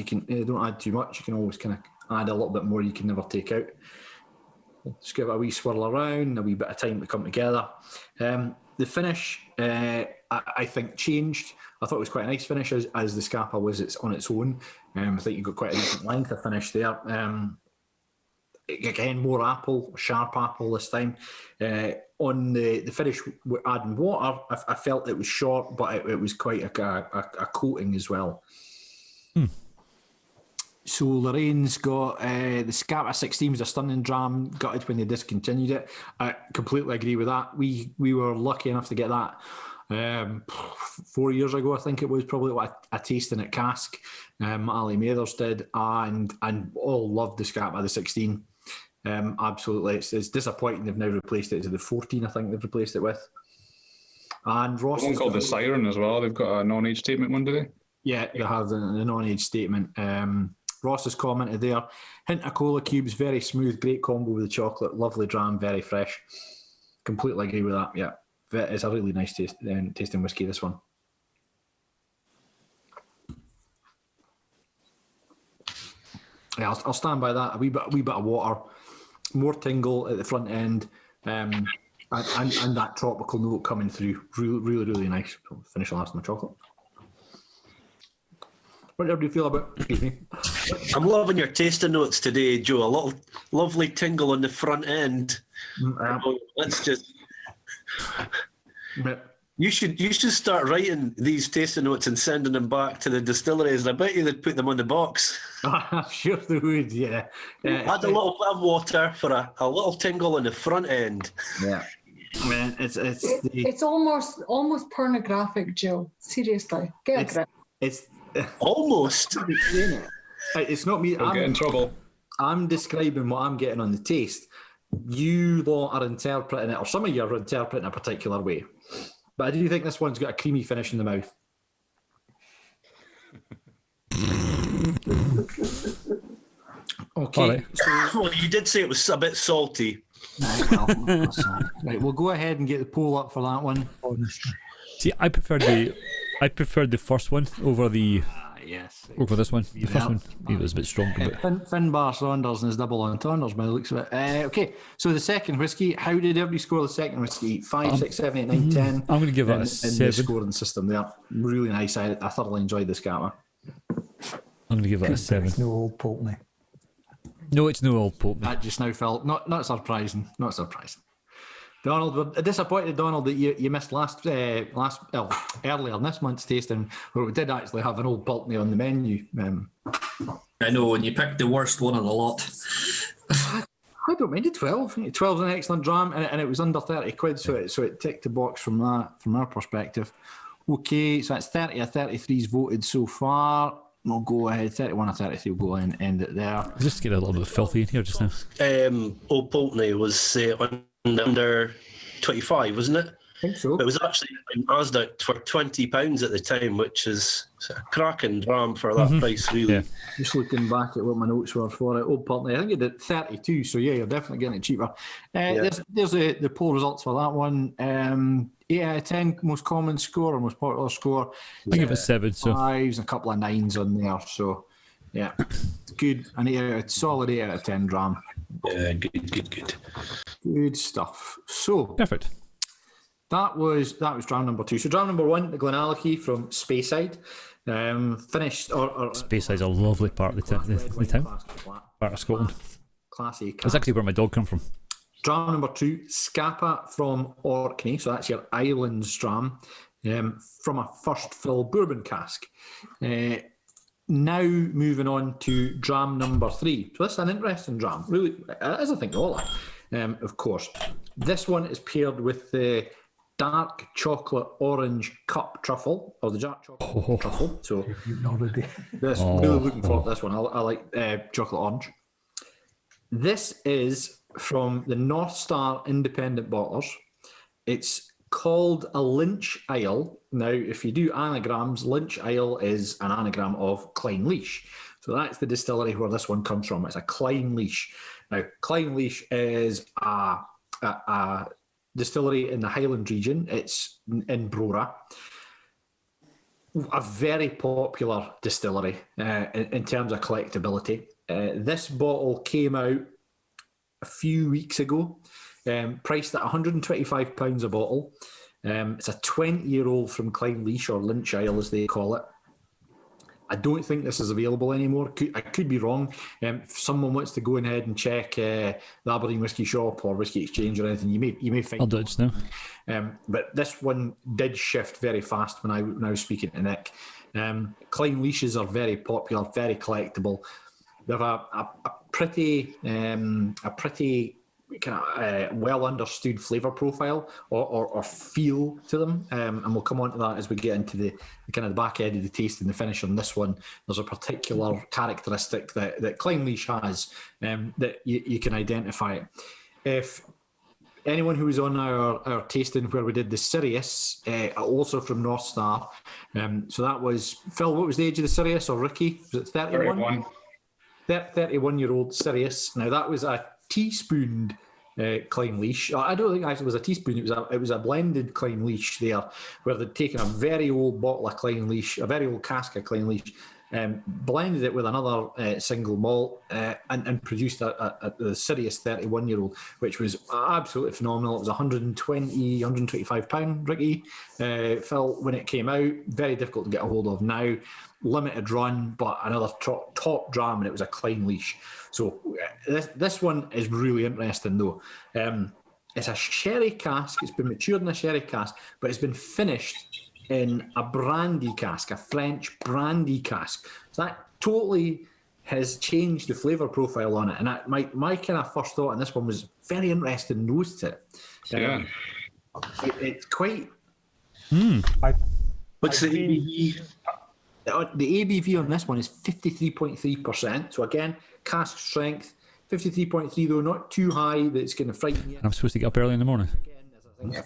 too much. You can always kind of add a little bit more. You can never take out. Just give it a wee swirl around. A wee bit of time to come together. The finish, I think, changed. I thought it was quite a nice finish as the Scapa was on its own. I think you got quite a decent length of finish there. Again, more apple, sharp apple this time. On the finish, adding water, I felt it was short, but it was quite a coating as well. So Lorraine's got the Scapa 16 was a stunning dram, gutted when they discontinued it. I completely agree with that. We were lucky enough to get that 4 years ago, I think it was, probably a tasting at Cask. Ali Mathers did, and all loved the Scapa the 16. Absolutely, it's disappointing they've now replaced it to the 14. I think they've replaced it with. And Ross One called the Siren as well. They've got a non-age statement one, do they? Yeah, they have the non-age statement. Ross has commented there. Hint of cola cubes, very smooth, great combo with the chocolate, lovely dram, very fresh. Completely agree with that. Yeah, it's a really nice tasting whiskey. This one. Yeah, I'll stand by that. A wee bit of water, more tingle at the front end, and that tropical note coming through. Really nice. I'll finish the last of my chocolate. What do you feel about? Excuse me. I'm loving your tasting notes today, Joe. A little lovely tingle on the front end. Let's just. You should start writing these tasting notes and sending them back to the distilleries. I bet you they'd put them on the box. I'm sure they would. Yeah. Add a little bit of water for a little tingle on the front end. Yeah. Man, it's almost pornographic, Joe. Seriously, get a grip. It's almost. It's not me. I'll get in trouble. I'm describing what I'm getting on the taste. You lot are interpreting it, or some of you are interpreting a particular way. But I do think this one's got a creamy finish in the mouth. Okay. Right. Well, you did say it was a bit salty. Right, we'll go ahead and get the poll up for that one. See, I preferred the first one over the over this one. The first one, it was a bit stronger. But Finbar Saunders and his double entendres by the looks of it. Okay, so the second whiskey. How did everybody score the second whiskey? 5, 6, 7, 8, 9, 10. I'm going to give it a in 7. the scoring system. They're really nice. I thoroughly enjoyed this Scammer. I'm going to give it a 7. It's no old Pulteney. No, it's no old Pulteney. That just now felt not surprising. Not surprising. Donald, we're disappointed, Donald, that you missed earlier in this month's tasting, where we did actually have an old Pulteney on the menu. I know, and you picked the worst one of the lot. I don't mind it. 12. 12's an excellent dram, and it was under 30 quid, so it ticked the box from our perspective. Okay, so that's 30 or 33's voted so far. We'll go ahead, 31 or 33, we'll go and end it there. Just get a little bit filthy in here just now. Old Pulteney was under 25, wasn't it? I think so. It was actually in Asda for £20 at the time, which is a cracking dram for that price, really. Yeah. Just looking back at what my notes were for it. Old Pulteney, I think it did 32, so yeah, you're definitely getting it cheaper. There's the poll results for that one. 8 out of 10, most common score or most popular score. I give it 7. So 5s and a couple of 9s on there, so yeah, it's good. Solid 8 out of 10 dram. Yeah, good. Good stuff. So perfect. That was dram number 2. So dram number 1, the Glenallachie from Speyside, finished. Or Speyside's a lovely part of the town, part of Scotland. Classy. That's actually where my dog come from. Dram number 2, Scapa from Orkney. So that's your Islands dram, from a first fill bourbon cask. Now moving on to dram number 3. So this is an interesting dram, really, as I think all that. Of course, this one is paired with the dark chocolate orange cup truffle, or the dark chocolate truffle. So this really looking forward to this one. I like chocolate orange. This is from the North Star Independent Bottlers. It's called a Lynch Ale. Now, if you do anagrams, Lynch Ale is an anagram of Clynelish. So that's the distillery where this one comes from. It's a Clynelish. Now, Clynelish is a distillery in the Highland region. It's in Brora. A very popular distillery in terms of collectability. This bottle came out a few weeks ago, priced at £125 a bottle. It's a 20-year-old from Clynelish, or Lynch Ale as they call it. I don't think this is available anymore. I could be wrong. If someone wants to go ahead and check the Aberdeen Whisky Shop or Whisky Exchange or anything, you may find. I'll do it just now. But this one did shift very fast when I was speaking to Nick. Clyneliches are very popular, very collectible. They have a pretty kind of well understood flavour profile or feel to them, and we'll come on to that as we get into the kind of the back end of the taste and the finish on this one. There's a particular characteristic that Clynelish has that you can identify it. If anyone who was on our tasting where we did the Sirius, also from North Star, so that was Phil. What was the age of the Sirius, or Ricky? Was it 31? 31-year-old Sirius. Now that was a teaspooned Clynelish. I don't think actually it was a teaspoon. It was a blended Clynelish there, where they'd taken a very old bottle of Clynelish, a very old cask of Clynelish, blended it with another single malt, and produced the Sirius 31-year-old, which was absolutely phenomenal. It was £125, Ricky, Phil, when it came out. Very difficult to get a hold of now. Limited run, but another top dram, and it was a Clynelish. So this one is really interesting, though. It's a sherry cask. It's been matured in a sherry cask, but it's been finished in a brandy cask, a French brandy cask. So that totally has changed the flavour profile on it. And my kind of first thought on this one was very interesting nose to it. Yeah. It's quite... What's the ABV? The ABV on this one is 53.3%. So again, cask strength, 53.3, though not too high that it's going to frighten you. I'm supposed to get up early in the morning. I think a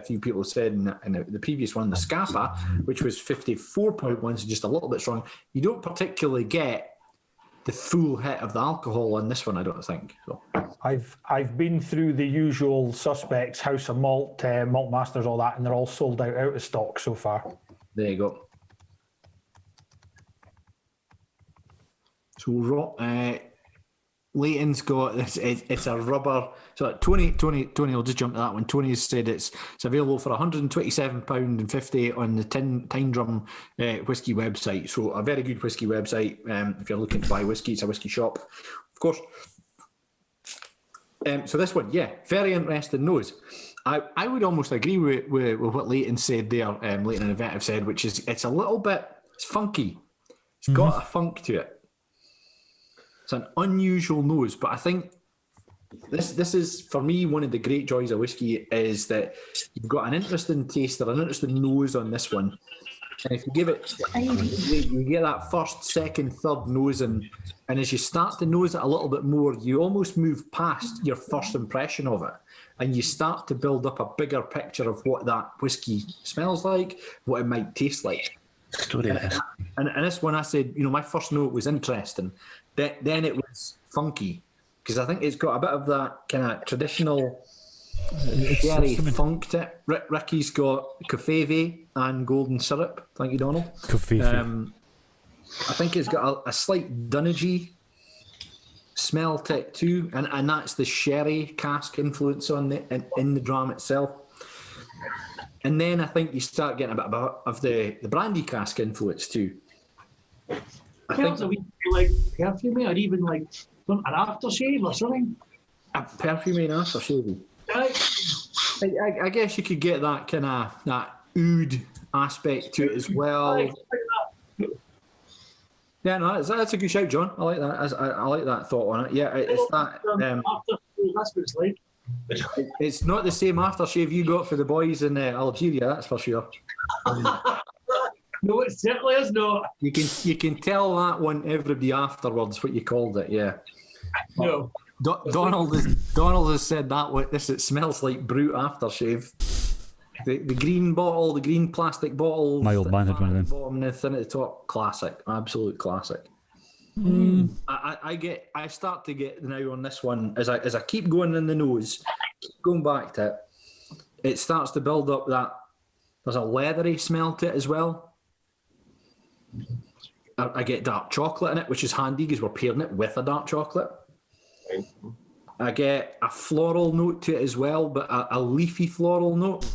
few people have said in the previous one, the Scapa, which was 54.1, so just a little bit strong. You don't particularly get the full hit of the alcohol on this one, I don't think. So I've been through the usual suspects, House of Malt, Malt Masters, all that, and they're all sold out of stock so far. There you go. So Leighton's got this. It's a rubber. So Tony will just jump to that one. Tony has said it's available for £127.50 on the Time Drum whiskey website. So a very good whiskey website. If you're looking to buy whiskey, it's a Whisky Shop, of course. So this one, yeah, very interesting nose. I would almost agree with what Leighton said there. Leighton and Yvette have said, which is it's a little bit, it's funky. It's got a funk to it. It's an unusual nose, but I think this is, for me, one of the great joys of whiskey is that you've got an interesting taste or an interesting nose on this one. And if you give it, you get that first, second, third nose, and as you start to nose it a little bit more, you almost move past your first impression of it, and you start to build up a bigger picture of what that whiskey smells like, what it might taste like. And this one, I said, my first note was interesting. Then it was funky, because I think it's got a bit of that kind of traditional sherry funk to it. Ricky's got covfefe and golden syrup. Thank you, Donald. Covfefe. I think it's got a slight dunnagey smell to it too, and that's the sherry cask influence on in the dram itself. And then I think you start getting a bit of the brandy cask influence too. I think a wee like perfume or even like an aftershave or something. A perfume and aftershave. I guess you could get that kind of that oud aspect to it as well. Yeah, no, that's a good shout, John. I like that. I like that thought on it. Yeah, it's that. That's what it's like. It's not the same aftershave you got for the boys in Algeria, that's for sure. No, it certainly is not. You can tell that one everybody afterwards what you called it. Yeah. No. Donald has said that one. It smells like brute aftershave. The green bottle, the green plastic bottle. My old man had one of them. Bottom and thin at the top, classic, absolute classic. I start to get now on this one as I keep going in the nose, keep going back to it. It starts to build up that there's a leathery smell to it as well. I get dark chocolate in it, which is handy because we're pairing it with a dark chocolate. I get a floral note to it as well, but a leafy floral note.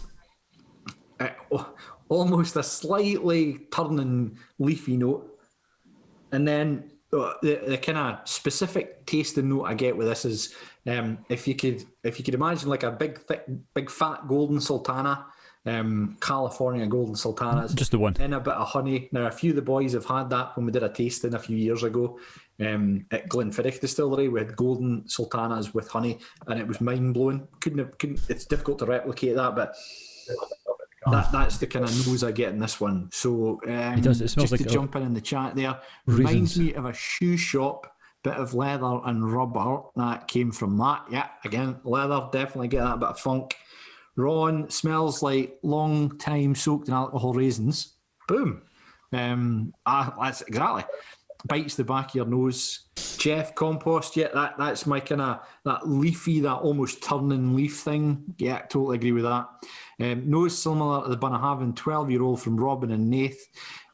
Almost a slightly turning leafy note. And then the kind of specific tasting note I get with this is if you could imagine like a big fat golden sultana, California golden sultanas, just the one, and a bit of honey. Now a few of the boys have had that when we did a tasting a few years ago at Glenfiddich Distillery. We had golden sultanas with honey, and it was mind blowing. Couldn't. It's difficult to replicate that, but. That's the kind of nose I get in this one. So it does. It smells just like to jump in the chat there, reminds me of a shoe shop, bit of leather and rubber that came from that. Yeah, again, leather, definitely get that bit of funk. Ron smells like long time soaked in alcohol raisins. Boom. That's exactly. Bites the back of your nose. Jeff, compost, yeah, that's my kind of that leafy, that almost turning leaf thing. Yeah, totally agree with that. Nose similar to the Bunnahabhain 12-year-old from Robin and Nath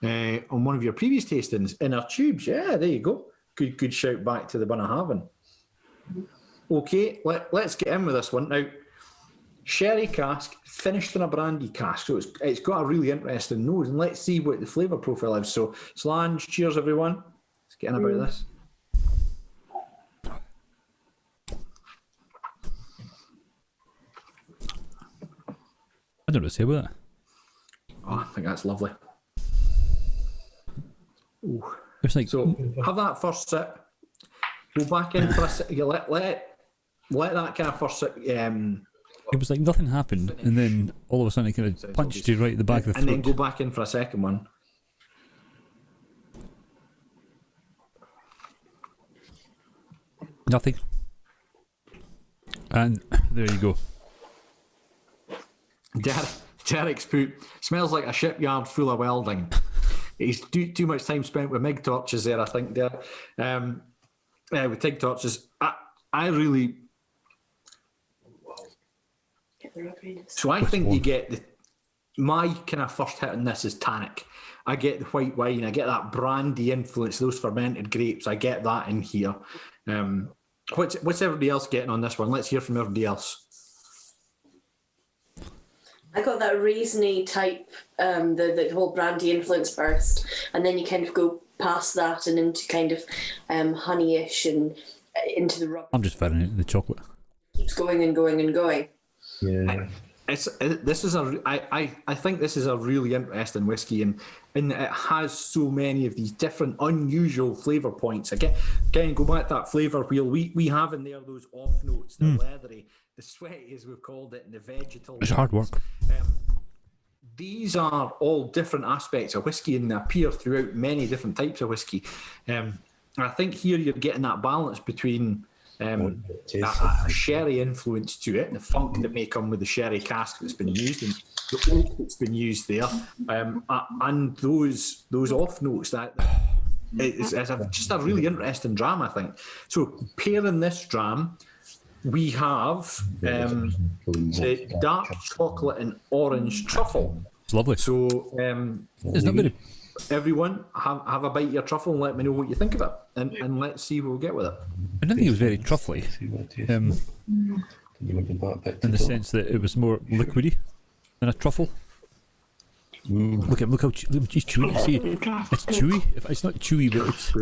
on one of your previous tastings. Inner tubes, yeah, there you go. Good shout back to the Bunnahabhain. Okay, let's get in with this one. Now, sherry cask finished in a brandy cask, so it's got a really interesting nose, and let's see what the flavour profile is. So, Slange, cheers everyone. Let's get in about this. I don't know what to say about that. Oh, I think that's lovely. Ooh. It's like, so have that first sip. Go back in for a sip. You let that kind of first sip. It was like nothing happened, and then all of a sudden it kind of punched you right at the back of the throat. And then go back in for a second one. Nothing. And there you go. Derek's poop smells like a shipyard full of welding. He's too much time spent with MIG torches there, I think. There, with TIG torches, I really. So I think you get my kind of first hit on this is tannic. I get the white wine, I get that brandy influence, those fermented grapes. I get that in here. What's everybody else getting on this one? Let's hear from everybody else. I got that raisiny type, the whole brandy influence first, and then you kind of go past that and into kind of honeyish and into the rub. I'm just finding it in the chocolate. Keeps going and going and going. Yeah. I think this is a really interesting whiskey, and it has so many of these different unusual flavour points. Again, go back to that flavour wheel. We have in there those off notes, the leathery, the sweaty, as we've called it, and the vegetal. It's hard work. These are all different aspects of whiskey, and they appear throughout many different types of whiskey. I think here you're getting that balance between a sherry influence to it, the funk that may come with the sherry cask that's been used, and the oak that's been used there, and those off notes. It's just a really interesting dram, I think. So pairing this dram, we have the dark chocolate and orange truffle. It's lovely. So it's not very. Everyone, have a bite of your truffle and let me know what you think of it, and let's see what we'll get with it. I don't think it was very truffly, in the sense that it was more liquidy than a truffle. Look how he's chewing. See, it's chewy. It's not chewy, but it's.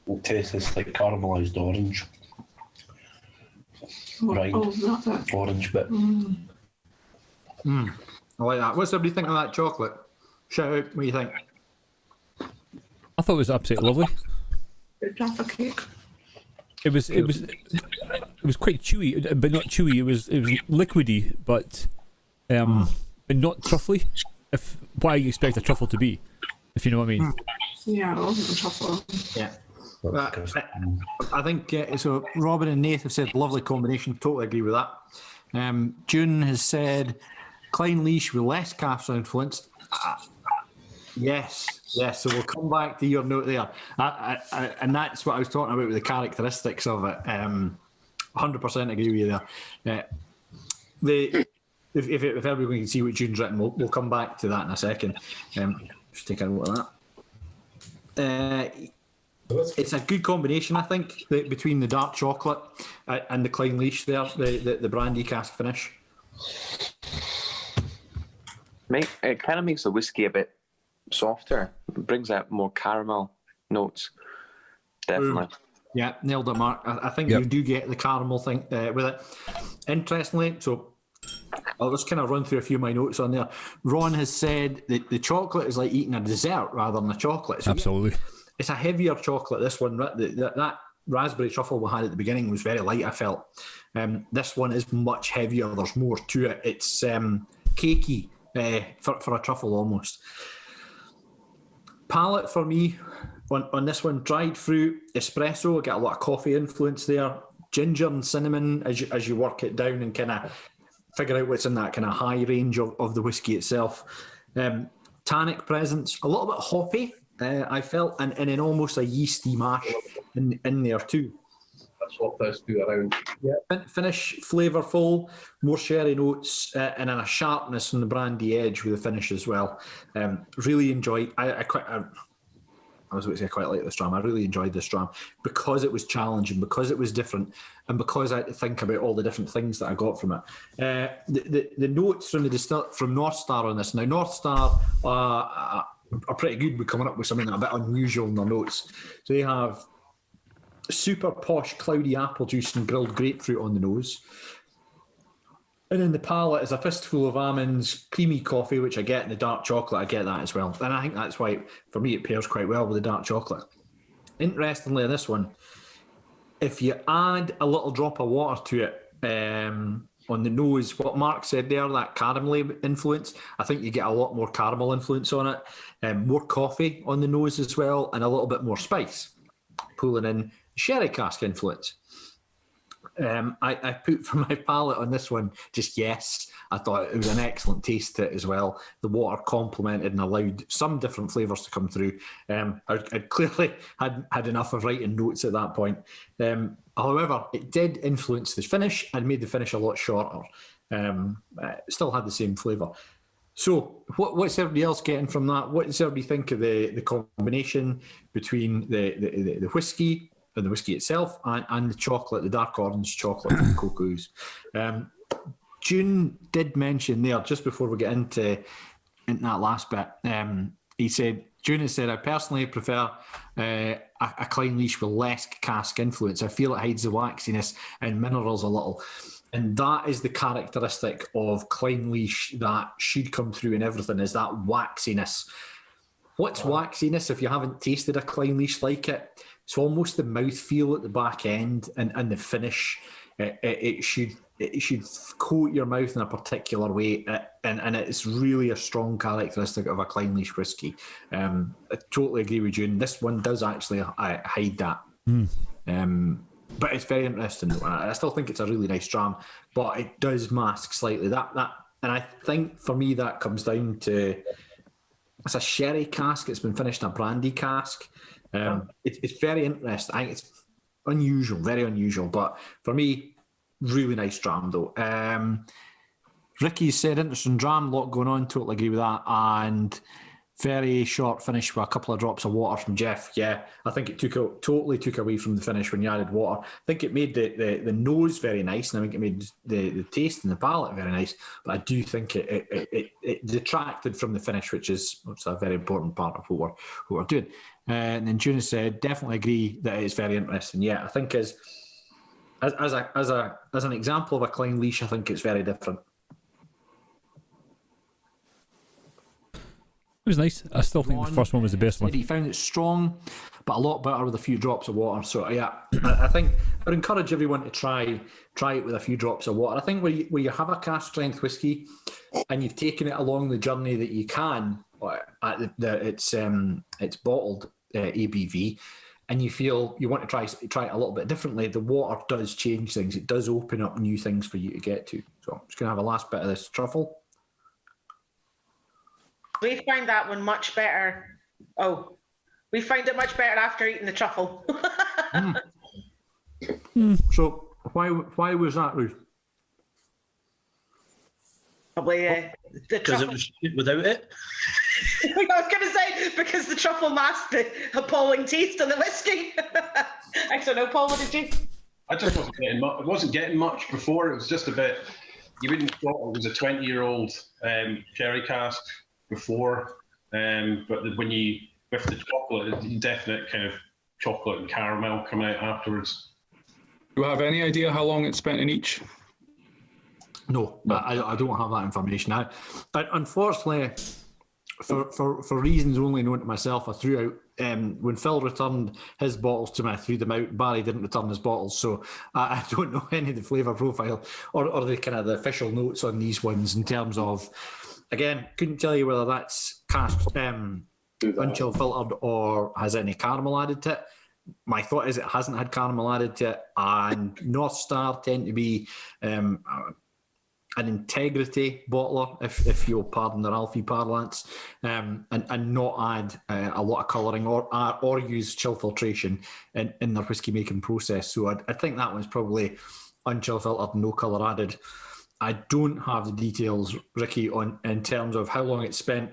It tastes like caramelised orange. Right, orange bit. I like that. What's everybody think of that chocolate? Shout out, what do you think? I thought it was absolutely lovely. Jaffa cake. It was quite chewy, but not chewy. It was liquidy, but not truffly. If what I expect a truffle to be, if you know what I mean. Yeah, it wasn't a truffle. Yeah. I think so. Robin and Nath have said lovely combination. Totally agree with that. June has said Klein Leash with less castle influence. Yes. So we'll come back to your note there, and that's what I was talking about with the characteristics of it. 100% agree with you there. If everyone can see what June's written, we'll come back to that in a second. Just take a note of that. It's a good combination, I think, between the dark chocolate and the Klein Leash there, the brandy cask finish. It kind of makes the whiskey a bit softer. It brings out more caramel notes. Definitely. Yeah, nailed it, Mark. I think you do get the caramel thing with it. Interestingly, so I'll just kind of run through a few of my notes on there. Ron has said that the chocolate is like eating a dessert rather than a chocolate. So absolutely. It's a heavier chocolate, this one. That raspberry truffle we had at the beginning was very light, I felt. This one is much heavier. There's more to it. It's cakey for a truffle almost. Palate for me on this one, dried fruit, espresso. I get a lot of coffee influence there. Ginger and cinnamon as you work it down and kind of figure out what's in that kind of high range of the whiskey itself. Tannic presence, a little bit hoppy. I felt, and then almost a yeasty mash in there too. That's what this do around. Yeah. Finish flavourful, more sherry notes, and then a sharpness from the brandy edge with the finish as well. Really enjoy. I was going to say I quite like this dram. I really enjoyed this dram because it was challenging, because it was different, and because I had to think about all the different things that I got from it. The notes from North Star on this. Now North Star are pretty good with coming up with something a bit unusual in their notes. So they have super posh cloudy apple juice and grilled grapefruit on the nose. And in the palate is a fistful of almonds, creamy coffee, which I get in the dark chocolate. I get that as well. And I think that's why, for me, it pairs quite well with the dark chocolate. Interestingly, this one, if you add a little drop of water to it, on the nose, what Mark said there, that caramelly influence, I think you get a lot more caramel influence on it, more coffee on the nose as well, and a little bit more spice, pulling in sherry cask influence. I put for my palate on this one just yes. I thought it was an excellent taste to it as well. The water complemented and allowed some different flavours to come through. I clearly had enough of writing notes at that point. However, it did influence the finish and made the finish a lot shorter. Still had the same flavour. So, what's everybody else getting from that? What does everybody think of the combination between the whiskey and the whiskey itself and the chocolate, the dark orange chocolate from Cocoa Ooze? June did mention there, just before we get into that last bit, June has said, I personally prefer a Klein leash with less cask influence. I feel it hides the waxiness and minerals a little. And that is the characteristic of Klein leash that should come through in everything, is that waxiness. What's waxiness if you haven't tasted a Klein leash like it? It's almost the mouthfeel at the back end and the finish. It should coat your mouth in a particular way, and it's really a strong characteristic of a Klein leash whiskey. I totally agree with you, and this one does actually hide that. But it's very interesting. I still think it's a really nice dram, but it does mask slightly that, and I think for me that comes down to it's a sherry cask. It's been finished in a brandy cask. It's very interesting. I think it's unusual, very unusual. But for me, really nice dram though. Ricky said interesting dram, a lot going on. Totally agree with that. And very short finish with a couple of drops of water from Jeff. Yeah, I think it totally took away from the finish when you added water. I think it made the nose very nice, and I think it made the taste and the palate very nice. But I do think it detracted from the finish, which is a very important part of what we're doing. And then Juna said, definitely agree that it is very interesting. Yeah, I think as an example of a Klein leash, I think it's very different. It was nice. I still think the first one was the best one. He found it strong, but a lot better with a few drops of water. So yeah, I think I'd encourage everyone to try it with a few drops of water. I think where you have a cask strength whiskey and you've taken it along the journey that you can at it's bottled ABV, and you feel you want to try it a little bit differently, the water does change things. It does open up new things for you to get to. So I'm just going to have a last bit of this truffle. We find that one much better. Oh, we find it much better after eating the truffle. So why was that, Ruth? Probably the because truffle. it was shit without it. I was going to say because the truffle masked the appalling taste of the whiskey. I don't know, Paul. What did you? I just wasn't getting much. It wasn't getting much before. It was just a bit. You wouldn't have thought it was a 20-year-old sherry cask before, but when you with the chocolate, definite kind of chocolate and caramel come out afterwards. Do you have any idea how long it's spent in each? No, I don't have that information. Unfortunately, for reasons only known to myself, I threw out when Phil returned his bottles to me. I threw them out. Barry didn't return his bottles, so I don't know any of the flavour profile or the kind of the official notes on these ones in terms of. Again, couldn't tell you whether that's cask unchill filtered or has any caramel added to it. My thought is it hasn't had caramel added to it, and North Star tend to be an integrity bottler, if you'll pardon the Ralphie parlance, and not add a lot of colouring or use chill filtration in their whiskey making process. So I think that one's probably unchill filtered, no colour added. I don't have the details, Ricky, in terms of how long it spent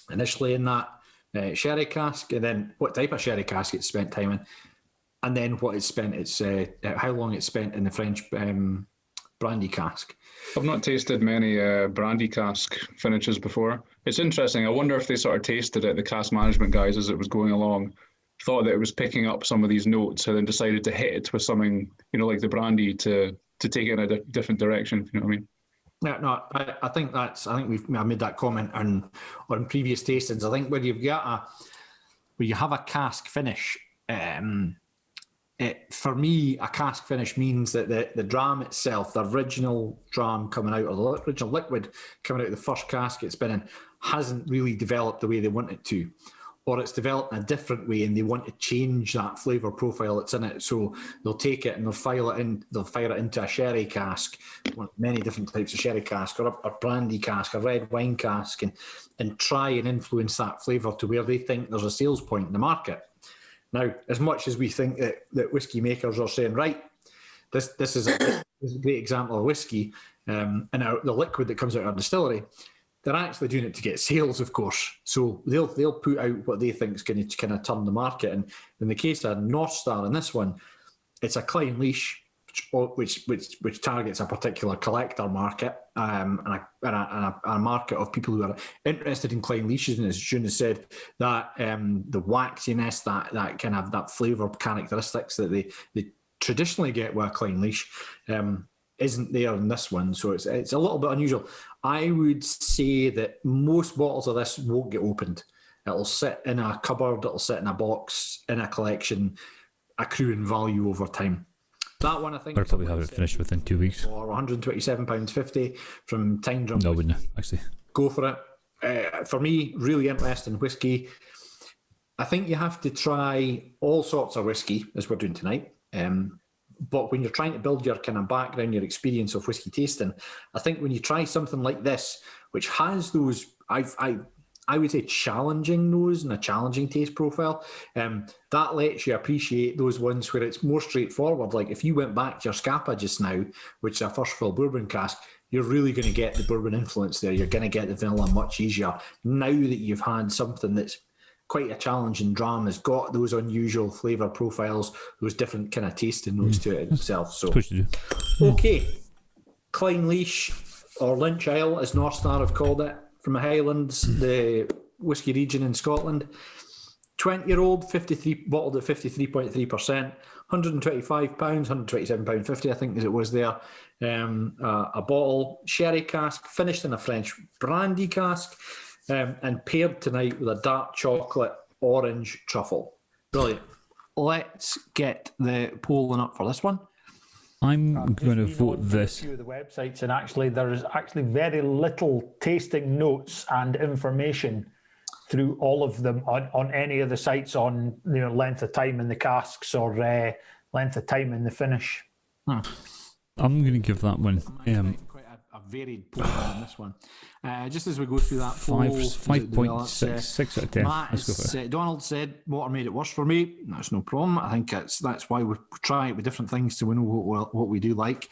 initially in that sherry cask, and then what type of sherry cask it spent time in, and then what it spent how long it spent in the French brandy cask. I've not tasted many brandy cask finishes before. It's interesting. I wonder if they sort of tasted it, the cask management guys, as it was going along, thought that it was picking up some of these notes, and then decided to hit it with something, like the brandy to take it in a different direction, if you know what I mean. Yeah, no, I think I made that comment on previous tastings. I think where you have a cask finish, for me, a cask finish means that the dram itself, the original dram coming out, or the original liquid coming out of the first cask it's been in, hasn't really developed the way they want it to. or it's developed in a different way and they want to change that flavour profile that's in it. So they'll take it and they'll fire it into a sherry cask, many different types of sherry cask, or a brandy cask, a red wine cask, and try and influence that flavour to where they think there's a sales point in the market. Now, as much as we think that whiskey makers are saying, right, this is a great example of whiskey, and the liquid that comes out of our distillery, they're actually doing it to get sales, of course. So they'll put out what they think is going to kind of turn the market. And in the case of North Star in this one, it's a Klein Leash, which targets a particular collector market, and a market of people who are interested in Klein Leashes. And as June has said, that the waxiness, that kind of that flavour characteristics that they traditionally get with a Klein Leash isn't there in this one. So it's a little bit unusual. I would say that most bottles of this won't get opened. It'll sit in a cupboard, it'll sit in a box, in a collection, accruing value over time. That one, I think, I'll probably have it finished within 2 weeks. Or £127.50 from Time Drum. No, I wouldn't, actually. Go for it. For me, really interesting whiskey. I think you have to try all sorts of whiskey, as we're doing tonight. But when you're trying to build your kind of background, your experience of whiskey tasting, I think when you try something like this, which has those, I would say, challenging nose and a challenging taste profile, that lets you appreciate those ones where it's more straightforward. Like if you went back to your Scapa just now, which is a first fill bourbon cask, you're really going to get the bourbon influence there. You're going to get the vanilla much easier. Now that you've had something that's quite a challenging dram, has got those unusual flavour profiles, those different kind of tasting notes to it itself. So, okay, Klein Leash, or Lynch Isle, as North Star have called it, from the Highlands, the whisky region in Scotland. 20-year-old, bottled at 53.3%, £125, £127.50, I think as it was there. A bottle, sherry cask, finished in a French brandy cask, and paired tonight with a dark chocolate orange truffle. Brilliant. Let's get the polling up for this one. I'm going to vote this. A few of the websites, and actually there is actually very little tasting notes and information through all of them on any of the sites on length of time in the casks or length of time in the finish. I'm going to give that one quite a varied poll on this one. Just as we go through that poll, 5.6, 6 out of 10. Matt Let's go for it. Donald said water made it worse for me. That's no problem. I think that's why we try it with different things so we know what we do like.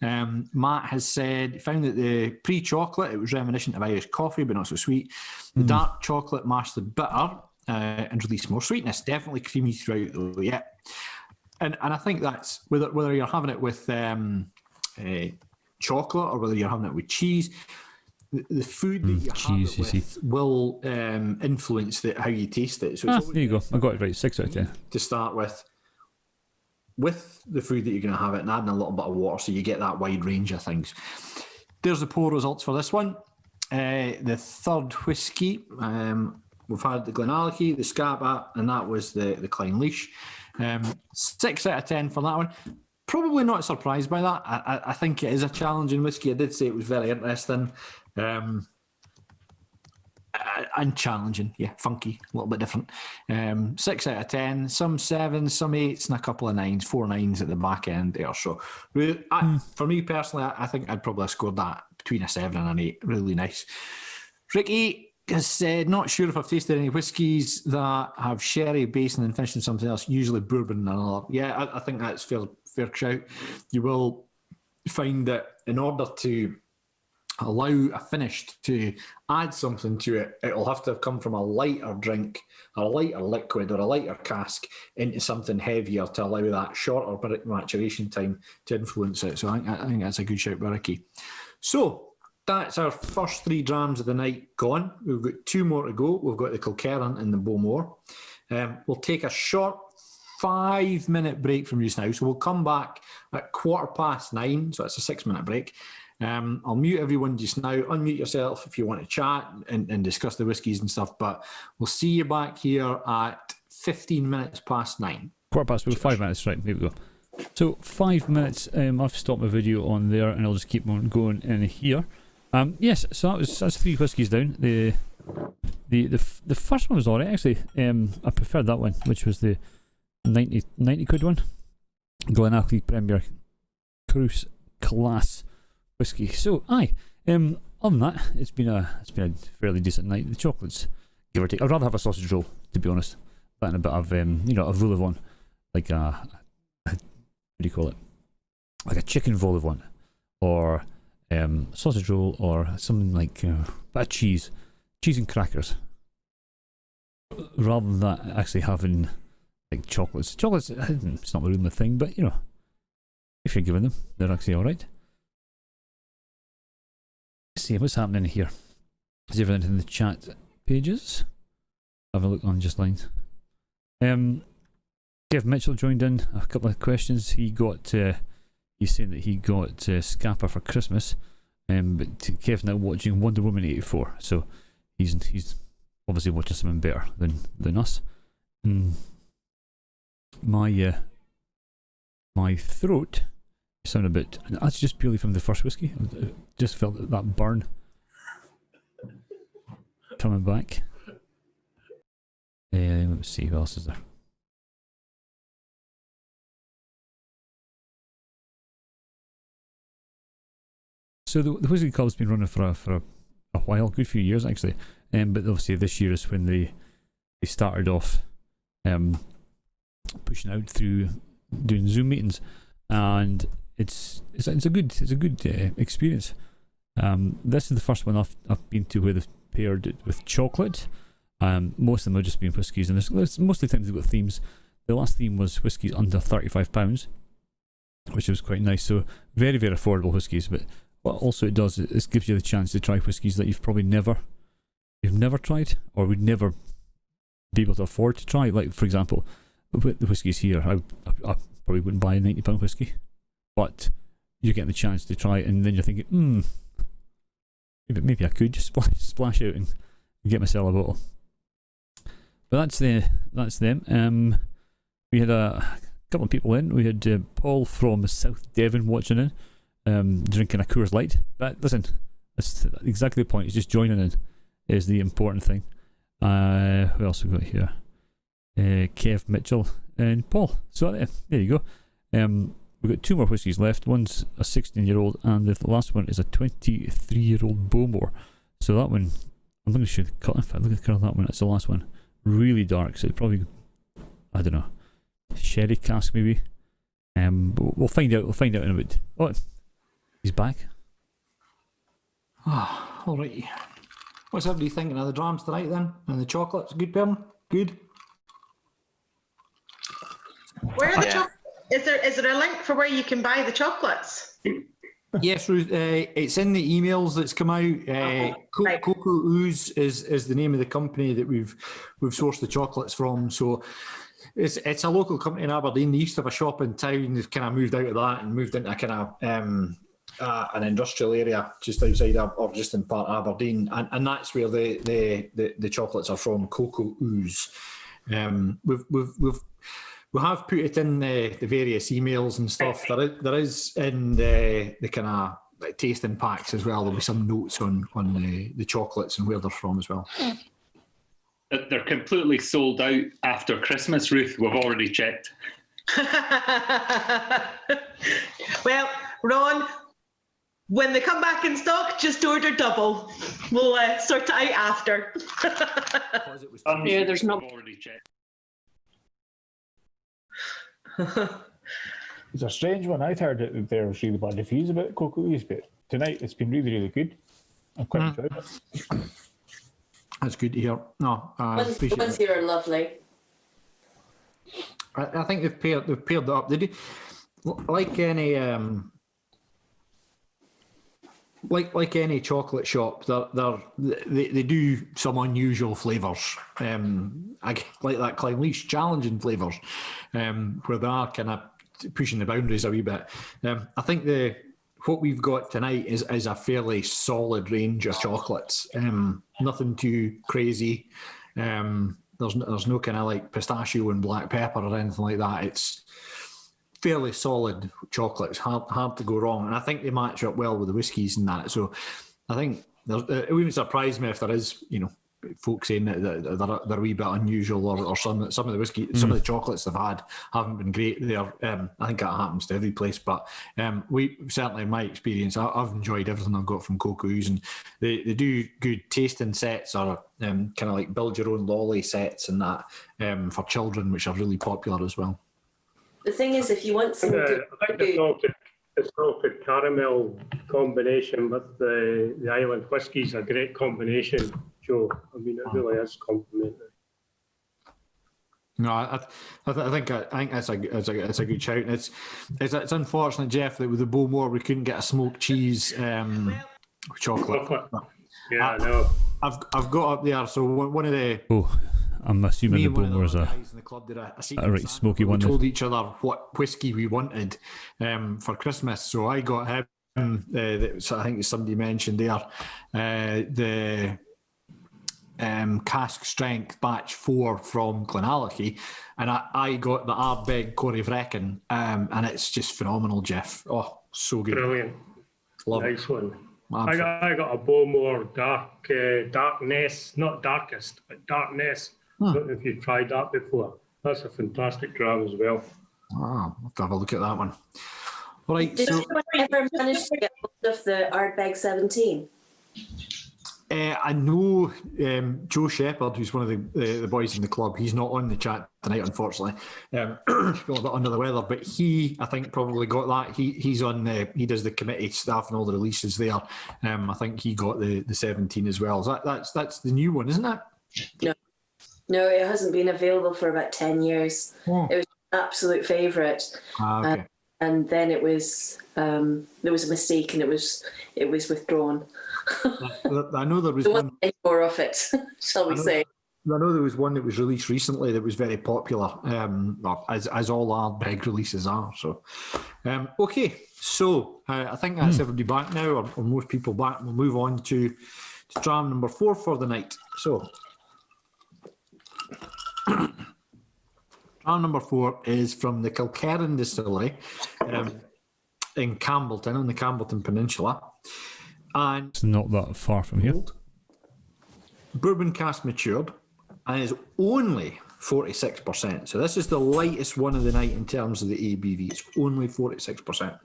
Matt has said, found that the pre-chocolate, it was reminiscent of Irish coffee, but not so sweet. The dark chocolate mashed the bitter and released more sweetness. Definitely creamy throughout, though. Yeah, and I think that's whether you're having it with chocolate or whether you're having it with cheese. The food that you have it with will influence how you taste it. So there you go. I got it right. 6 out of 10. To start with the food that you're going to have it, and adding a little bit of water so you get that wide range of things. There's the poll results for this one. The third whiskey, we've had the Glenallachie, the Scapa, and that was the Klein Leash. 6 out of 10 for that one. Probably not surprised by that. I think it is a challenging whiskey. I did say it was very interesting. And challenging, yeah, funky, a little bit different. 6 out of 10, some 7s, some 8s, and a couple of 9s, 4 9s at the back end there. So, for me personally, I think I'd probably have scored that between a 7 and an 8. Really nice. Ricky has said, not sure if I've tasted any whiskies that have sherry base and then finished in something else, usually bourbon and another. Yeah, I think that's fair shout. You will find that in order to allow a finish to add something to it, it'll have to have come from a lighter drink or a lighter liquid or a lighter cask into something heavier to allow that shorter maturation time to influence it. So I think that's a good shout by Ricky. So that's our first 3 drams of the night gone. We've got 2 more to go. We've got the Kilkerran and the Bowmore. We'll take a short 5-minute break from just now. So we'll come back at 9:15. So that's a 6-minute break. I'll mute everyone just now. Unmute yourself if you want to chat and discuss the whiskies and stuff. But we'll see you back here at 15 minutes past 9. 5 minutes, right? There we go. So 5 minutes. I've stopped my video on there, and I'll just keep on going in here. Yes, so that's 3 whiskies down. The The first one was alright actually. I preferred that one, which was the 90 quid one. Glenafton Premier Cruise Class whiskey. So aye. Other than that, it's been a fairly decent night. The chocolates, give or take. I'd rather have a sausage roll, to be honest, than a bit of a vol au vent, like a what do you call it? Like a chicken vol au vent, or sausage roll, or something like a bit of cheese and crackers, rather than that actually having like chocolates. Chocolates, it's not really my thing, but if you're giving them, they're actually alright. Let's see what's happening here. Is everything in the chat pages? Have a look on just lines. Kev Mitchell joined in a couple of questions. He's saying that he got Scappa for Christmas, but Kev's now watching Wonder Woman 84, so he's obviously watching something better than us. My throat sounded a bit, and that's just purely from the first whiskey. I just felt that burn coming back. Let's see, what else is there? So the Whisky Club's been running for a while, a good few years actually. But obviously this year is when they started off pushing out through doing Zoom meetings, and it's a good experience. This is the first one I've been to where they've paired it with chocolate. Most of them have just been whiskies, and there's mostly times they've got themes. The last theme was whiskies under £35, which was quite nice. So very, very affordable whiskies. But what also it does is gives you the chance to try whiskies that you've never tried, or would never be able to afford to try. Like for example, with the whiskies here, I probably wouldn't buy a £90 whiskey, but you're getting the chance to try it, and then you're thinking, maybe I could just splash out and get myself a bottle. But that's them. We had a couple of people in. We had Paul from South Devon watching in, drinking a Coors Light. But listen, that's exactly the point. He's just joining in is the important thing. Who else we got here? Kev Mitchell and Paul. So there you go. We've got two more whiskies left. One's a 16-year-old, and the last one is a 23-year-old Bowmore. So that one, I'm going to show the cut. In fact, look at the colour of that one. It's the last one. Really dark, so it probably, I don't know, sherry cask maybe. But we'll find out. We'll find out in a bit. Oh, he's back. All right. What's everybody thinking of the drams tonight then? And the chocolates? Good, Bern? Good? Where are the chocolates? Is there a link for where you can buy the chocolates? Yes, Ruth, it's in the emails that's come out. Cocoa Ooze is the name of the company that we've sourced the chocolates from. So it's a local company in Aberdeen. They used to have a shop in town. They've kind of moved out of that and moved into a kind of an industrial area just outside or just in part of Aberdeen, and that's where the chocolates are from. Cocoa Ooze. We have put it in the various emails and stuff. There is in the kind of like tasting packs as well. There'll be some notes on the chocolates and where they're from as well. They're completely sold out after Christmas, Ruth. We've already checked. Well, Ron, when they come back in stock, just order double. We'll sort it out after. Yeah, there's not already checked. It's a strange one. I'd heard that there was really bad reviews about Cocoa Ooze, but tonight it's been really, really good. I'm quite enjoyed it. That's good to hear. No, the ones here are lovely. I think they've paired it up. They do, like any like any chocolate shop. They do some unusual flavours. Like that Clynelish challenging flavours, where they are kind of pushing the boundaries a wee bit. I think what we've got tonight is a fairly solid range of chocolates. Nothing too crazy. There's no kind of like pistachio and black pepper or anything like that. It's fairly solid chocolates, hard to go wrong, and I think they match up well with the whiskies and that. So I think it wouldn't surprise me if there is, folks saying that they're a wee bit unusual, or some of the whiskey, some of the chocolates they've had haven't been great. I think that happens to every place, but we certainly, in my experience, I've enjoyed everything I've got from Cocoa Ooze, and they do good tasting sets, or kind of like build your own lolly sets and that for children, which are really popular as well. The thing is, if you want some good I think the salted caramel combination with the island whiskey is a great combination, Joe. I mean, it really is complimentary. No, I think that's a good shout. It's unfortunate, Jeff, that with the Bowmore we couldn't get a smoked cheese chocolate. Yeah, I know. I've got up there. So one of the I'm assuming the Bowmore's a right smoky one. We told each other what whiskey we wanted for Christmas. So I got him. So I think somebody mentioned there the cask strength batch 4 from Glenallachie, and I got the Ardbeg Corey Vrecken, and it's just phenomenal, Jeff. Oh, so good. Brilliant. Love nice it. One. Absolutely. I got a Bowmore Darkness, not Darkest, but Darkness. I don't know if you've tried that before. That's a fantastic dram as well. I'll have to have a look at that one. All right. Did anyone ever manage to get hold of the Ardbeg 17? I know Joe Shepherd, who's one of the boys in the club. He's not on the chat tonight, unfortunately. He's got a bit under the weather, but I think probably got that. He's on he does the committee staff and all the releases there. I think he got the 17 as well. So that's the new one, isn't it? No, it hasn't been available for about 10 years. It was an absolute favourite. Okay. And then it was there was a mistake, and it was withdrawn. I know there was there wasn't any more of it, shall we say? I know there was one that was released recently that was very popular, as all Ardbeg releases are. So, okay, so I think that's everybody back now, or most people back. We'll move on to dram number 4 for the night. So, dram number 4 is from the Kilkerran Distillery in Campbellton, on the Campbellton Peninsula. And it's not that far from here. Bourbon cask matured, and is only 46%. So this is the lightest one of the night in terms of the ABV. It's only 46%.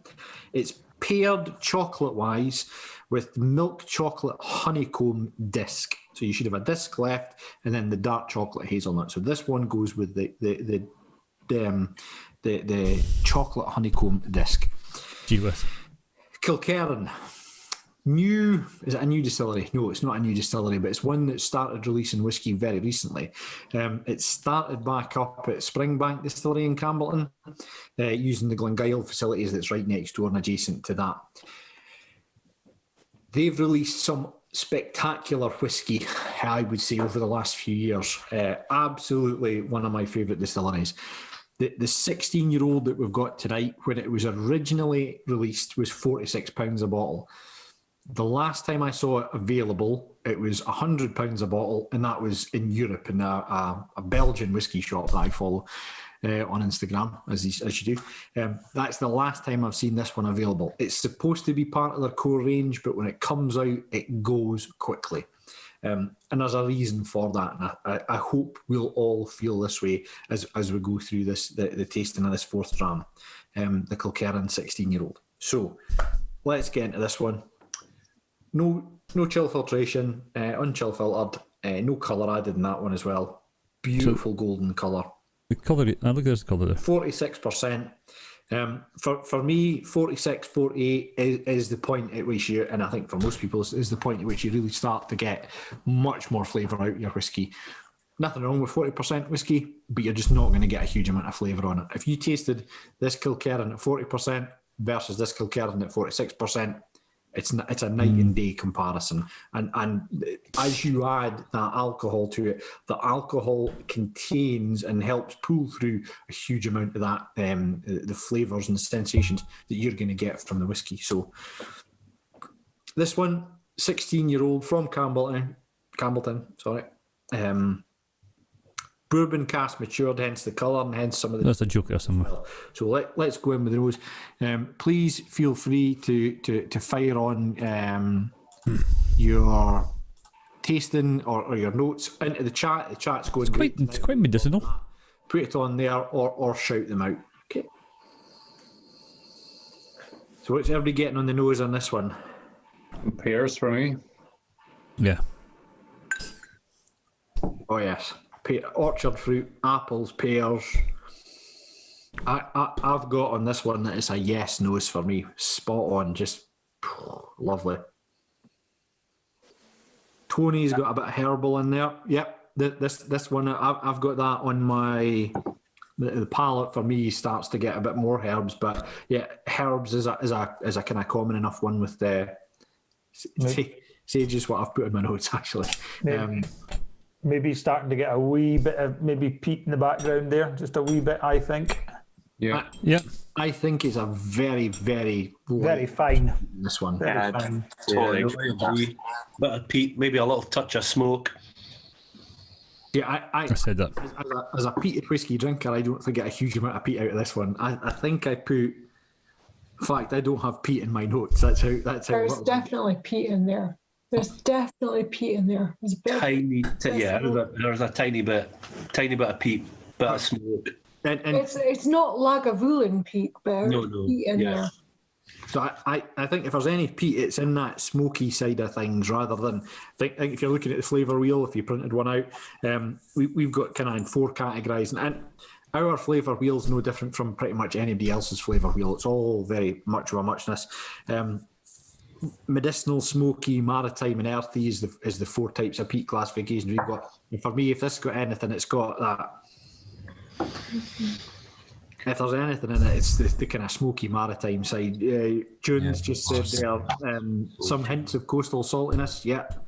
It's paired chocolate-wise with milk chocolate honeycomb disc. So you should have a disc left, and then the dark chocolate hazelnut. So this one goes with the chocolate honeycomb disc. Gee whiz. Kilkerran. Is it a new distillery? No, it's not a new distillery, but it's one that started releasing whiskey very recently. It started back up at Springbank Distillery in Campbellton, using the Glengyle facilities that's right next door and adjacent to that. They've released some spectacular whiskey, I would say, over the last few years. Absolutely one of my favourite distilleries. The 16-year-old that we've got tonight, when it was originally released, was £46 a bottle. The last time I saw it available, it was £100 a bottle, and that was in Europe in a Belgian whiskey shop that I follow on Instagram, as you do. That's the last time I've seen this one available. It's supposed to be part of their core range, but when it comes out, it goes quickly. And there's a reason for that, and I hope we'll all feel this way as we go through the tasting of this 4th dram, the Kilkerran 16-year-old. So let's get into this one. No chill filtration, unchill filtered, no colour added in that one as well. Beautiful golden colour. The colour, look at this colour there. 46%. For me, 46, 48 is the point at which you, and I think for most people, is the point at which you really start to get much more flavour out of your whiskey. Nothing wrong with 40% whiskey, but you're just not going to get a huge amount of flavour on it. If you tasted this Kilkerran at 40% versus this Kilkerran at 46%, it's a night and day comparison, and as you add that alcohol to it, the alcohol contains and helps pull through a huge amount of that, the flavours and the sensations that you're going to get from the whiskey. So this one, 16-year-old from Campbellton, sorry. Bourbon cask matured, hence the colour and hence some of the... That's a joke there somewhere. So let's go in with those. Please feel free to fire on your tasting or your notes into the chat. The chat's going great. It's quite medicinal. Put it on there or shout them out. Okay. So what's everybody getting on the nose on this one? Pears for me. Yeah. Oh yes. Orchard fruit, apples, pears. I've got on this one that it's a yes nose for me. Spot on, just lovely. Tony's got a bit of herbal in there. Yep, this one I've got that on my the palate for me starts to get a bit more herbs, but yeah, herbs is a kind of common enough one with the sage is what I've put in my notes actually. Maybe starting to get a wee bit of maybe peat in the background there, just a wee bit, I think. Yeah. I think it's a very, very fine. This one. Very fine. Totally agree. Bit of peat, maybe a little touch of smoke. Yeah, I said that. As a peated whiskey drinker, I don't think I get a huge amount of peat out of this one. I think I put. In fact, I don't have peat in my notes. That's how. There's definitely peat in there. There's definitely peat in there. There's a bit Tiny, there's a tiny bit of peat, bit of smoke. It's not Lagavulin peat, but there's peat in there. So I think if there's any peat, it's in that smoky side of things rather than. I think if you're looking at the flavour wheel, if you printed one out, we've got kind of in 4 categories, and our flavour wheel's no different from pretty much anybody else's flavour wheel. It's all very much of a muchness. Medicinal, smoky, maritime, and earthy is the 4 types of peat classification we've got. And for me, if this has got anything, it's got that. If there's anything in it, it's the kind of smoky maritime side. June's just said there some hints of coastal saltiness. Yep.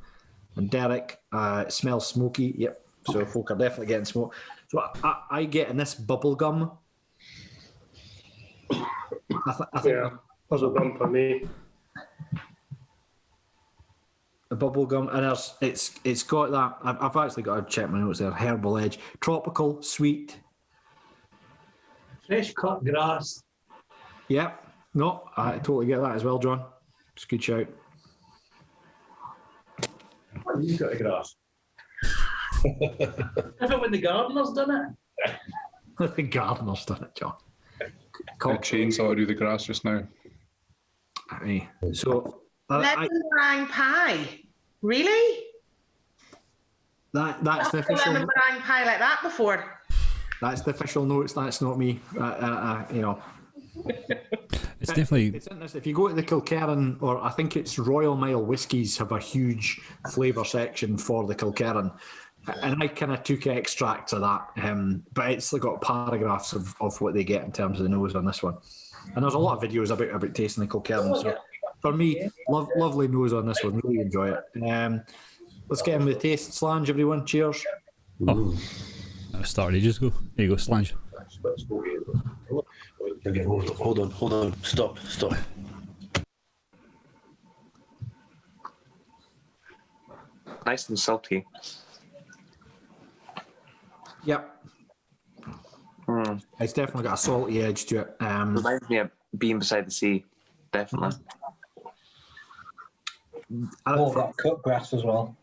And Derek, it smells smoky. Yep. So folk are definitely getting smoke. So I get in this bubble gum. I think bubble gum for me. The bubble gum, and it's got that. I've actually got to check my notes there. Herbal edge, tropical, sweet. Fresh cut grass. Yep. No, I totally get that as well, John. It's a good shout. What have you got the grass? If it when the gardener's done it. The gardener's done it, John. A chainsaw to do the grass just now. Aye. So lemon meringue pie. Really? That's the official. Lemon meringue pie like that before. That's the official notes. That's not me. You know. It's definitely. It's interesting. If you go to the Kilkerran, or I think it's Royal Mile Whiskies, have a huge flavour section for the Kilkerran, and I kind of took extracts of that. But it's got paragraphs of what they get in terms of the nose on this one, and there's a lot of videos about tasting the Kilkerran. So for me, lovely nose on this one. Really enjoy it. Let's get in with the taste. Slange, everyone. Cheers. Oh. I started ages ago. There you go, Slange. Okay, hold on. Stop. Nice and salty. Yep. It's definitely got a salty edge to it. Reminds me of being beside the sea. Definitely. That cut grass as well.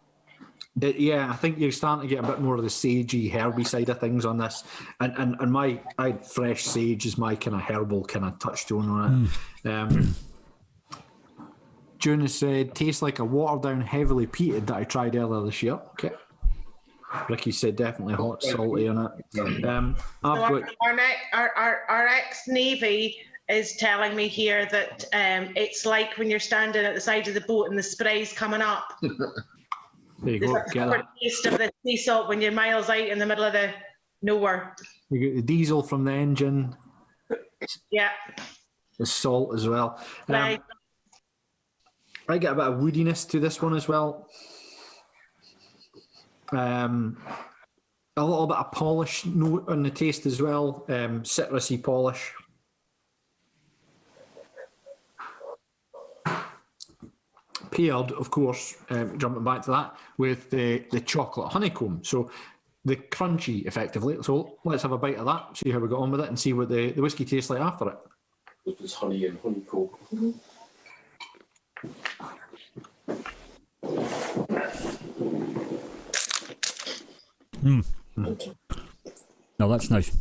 I think you're starting to get a bit more of the sagey, herby side of things on this, and I had fresh sage as my kind of herbal kind of touchstone on it. June has said tastes like a watered down, heavily peated that I tried earlier this year. Okay. Ricky said definitely hot, salty on it. Our ex-Navy is telling me here that it's like when you're standing at the side of the boat and the spray's coming up. There you go. There's a taste of the sea salt when you're miles out in the middle of the nowhere. You get the diesel from the engine. Yeah. The salt as well. Right. I get a bit of woodiness to this one as well. A little bit of polish note on the taste as well. Citrusy polish. Paired, of course, jumping back to that, with the chocolate honeycomb. So the crunchy, effectively. So let's have a bite of that, see how we got on with it, and see what the whiskey tastes like after it. There's honey and honeycomb. Thank you. No, that's nice.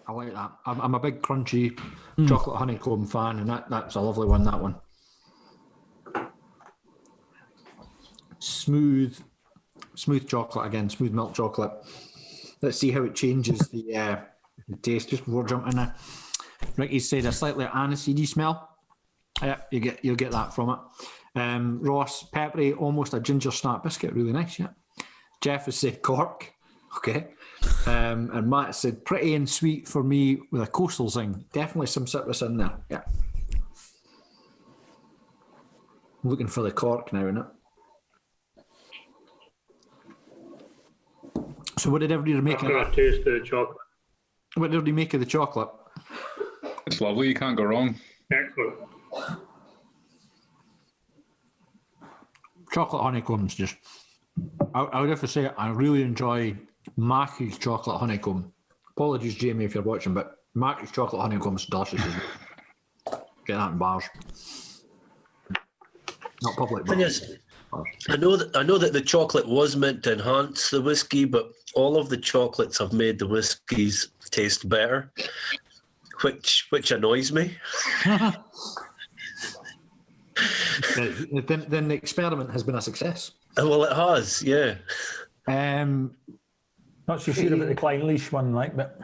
I like that. I'm a big crunchy chocolate honeycomb fan, and that's a lovely one, that one. Smooth chocolate again, smooth milk chocolate. Let's see how it changes the taste just before jumping in. Ricky said a slightly aniseedy smell. Yeah, you'll get that from it. Ross, peppery, almost a ginger snap biscuit, really nice, yeah. Jeff has said cork, okay. And Matt said pretty and sweet for me with a coastal zing. Definitely some citrus in there, yeah. I'm looking for the cork now, innit? So what did everybody make of After I taste the chocolate. What did everybody make of the chocolate? It's lovely. You can't go wrong. Excellent. Chocolate honeycombs, just. I would have to say I really enjoy Mackie's chocolate honeycomb. Apologies, Jamie, if you're watching, but Mackie's chocolate honeycomb is delicious. Get that in bars. Not public. Thing is, I know that the chocolate was meant to enhance the whiskey, but all of the chocolates have made the whiskies taste better, which annoys me. Then the experiment has been a success. Well, it has, yeah. Not so sure about the Klein Leash one, like, but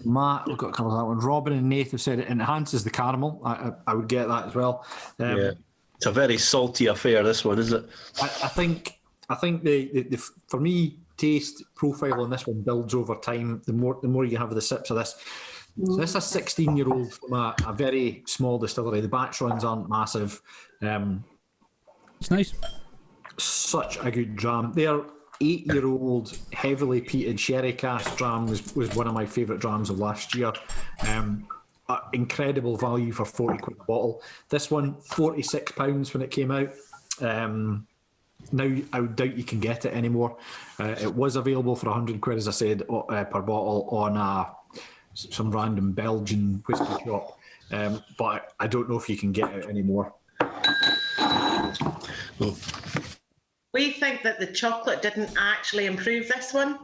Matt, we've got a couple of that one. Robin and Nath have said it enhances the caramel. I would get that as well. Yeah, it's a very salty affair. This one, is it? I think the for me, taste profile on this one builds over time. The more you have the sips of this. So this is a 16-year-old from a very small distillery. The batch runs aren't massive. It's nice. Such a good dram. Their 8-year-old heavily peated sherry cask dram was one of my favourite drams of last year. Incredible value for 40 quid a bottle. This one, £46 when it came out. Now I would doubt you can get it anymore. It was available for 100 quid, as I said, per bottle on some random Belgian whiskey shop. But I don't know if you can get it anymore. We think that the chocolate didn't actually improve this one.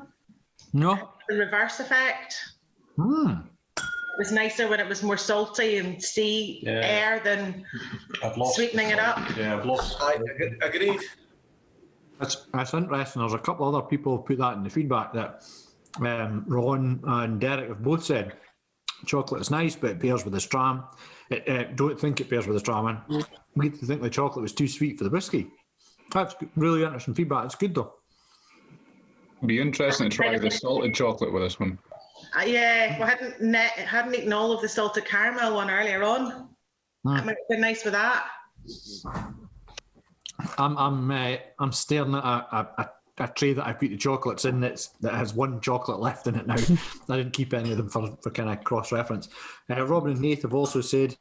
No. The reverse effect. It was nicer when it was more salty and air than sweetening it up. Yeah, I've lost. Agreed. That's interesting. There's a couple other people who put that in the feedback that Ron and Derek have both said chocolate is nice, but it pairs with this dram. Don't think it pairs with this dram, man. We think the chocolate was too sweet for the whiskey. That's really interesting feedback. It's good though. It'd be interesting to try the salted chocolate with this one. Yeah, we hadn't eaten all of the salted caramel one earlier on. That might have been nice with that. I'm staring at a tray that I put the chocolates in that has one chocolate left in it now. I didn't keep any of them for kind of cross reference. Robin and Nath have also said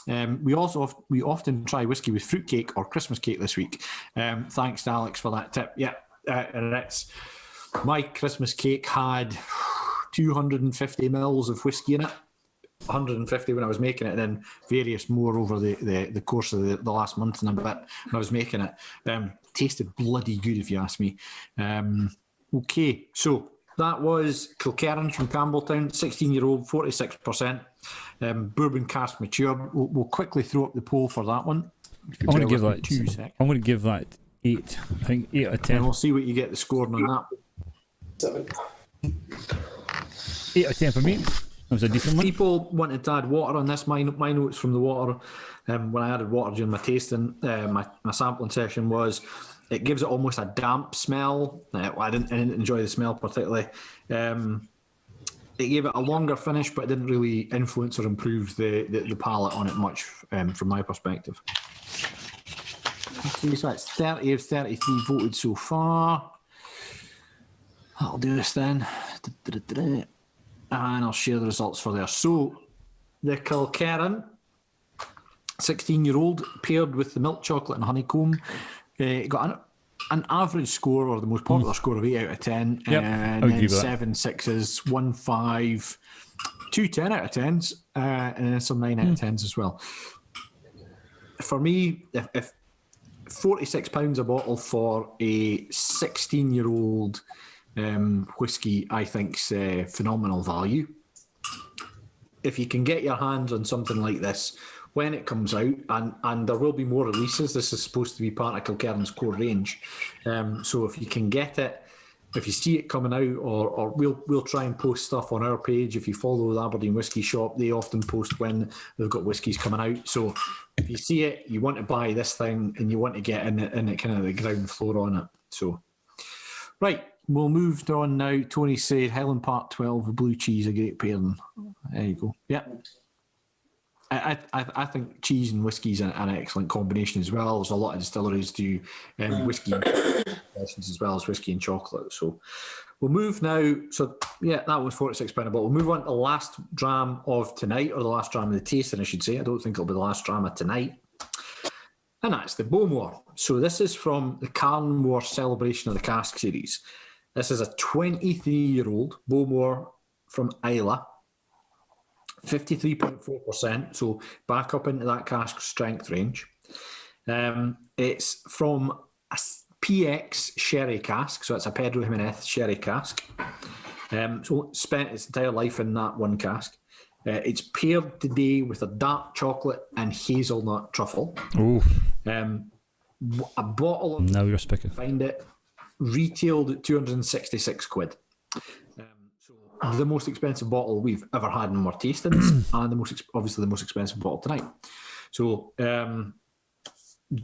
we often try whiskey with fruitcake or Christmas cake this week. Thanks to Alex for that tip. Yeah, and that's my Christmas cake had 250 mils of whiskey in it. 150 when I was making it, and then various more over the course of the last month and a bit when I was making it. Tasted bloody good, if you ask me. Okay, so that was Kilkerran from Campbelltown, 16-year-old, 46%. Bourbon cask mature. We'll quickly throw up the poll for that one. I'm going to give that 2 seconds. I'm going to give that 8. I think 8 out of 10. And we'll see what you get the scoring on that. 7. 8 out of 10 for me. That was a decent one. People wanted to add water on this. My notes from the water, when I added water during my tasting, my sampling session was, it gives it almost a damp smell. I didn't enjoy the smell particularly. It gave it a longer finish, but it didn't really influence or improve the palate on it much from my perspective. Okay, so that's 30 of 33 voted so far. I'll do this then. And I'll share the results for there. So, the Kilkerran, 16-year-old, paired with the milk chocolate and honeycomb, got an average score, or the most popular score, of 8 out of 10. Yep, and then 7 6s, 1 5, 2 10 out of 10s, and then some 9 out of 10s as well. For me, if £46 a bottle for a 16-year-old whiskey, I think's phenomenal value. If you can get your hands on something like this when it comes out, and there will be more releases. This is supposed to be part of Kilkerran's core range. So if you can get it, if you see it coming out, or we'll try and post stuff on our page. If you follow the Aberdeen Whisky Shop, they often post when they've got whiskies coming out. So if you see it, you want to buy this thing, and you want to get in it kind of the ground floor on it. So, right, we'll move on now. Tony said Highland Park 12 with blue cheese, a great pairing. There you go. Yeah. I think cheese and whiskey is an excellent combination as well. There's a lot of distilleries do whiskey as well as whiskey and chocolate. So we'll move now. So yeah, that was £46 a bottle. We'll move on to the last dram of tonight, or the last dram of the tasting, I should say. I don't think it'll be the last dram of tonight. And that's the Bowmore. So this is from the Carnmore Celebration of the Cask series. This is a 23-year-old Bowmore from Islay. 53.4%, so back up into that cask strength range. It's from a PX sherry cask, so it's a Pedro Jimenez sherry cask. So spent its entire life in that one cask. It's paired today with a dark chocolate and hazelnut truffle. Ooh. A bottle of... Now you're speaking. Find it retailed at 266 quid. The most expensive bottle we've ever had in our tastings, and obviously the most expensive bottle tonight. So,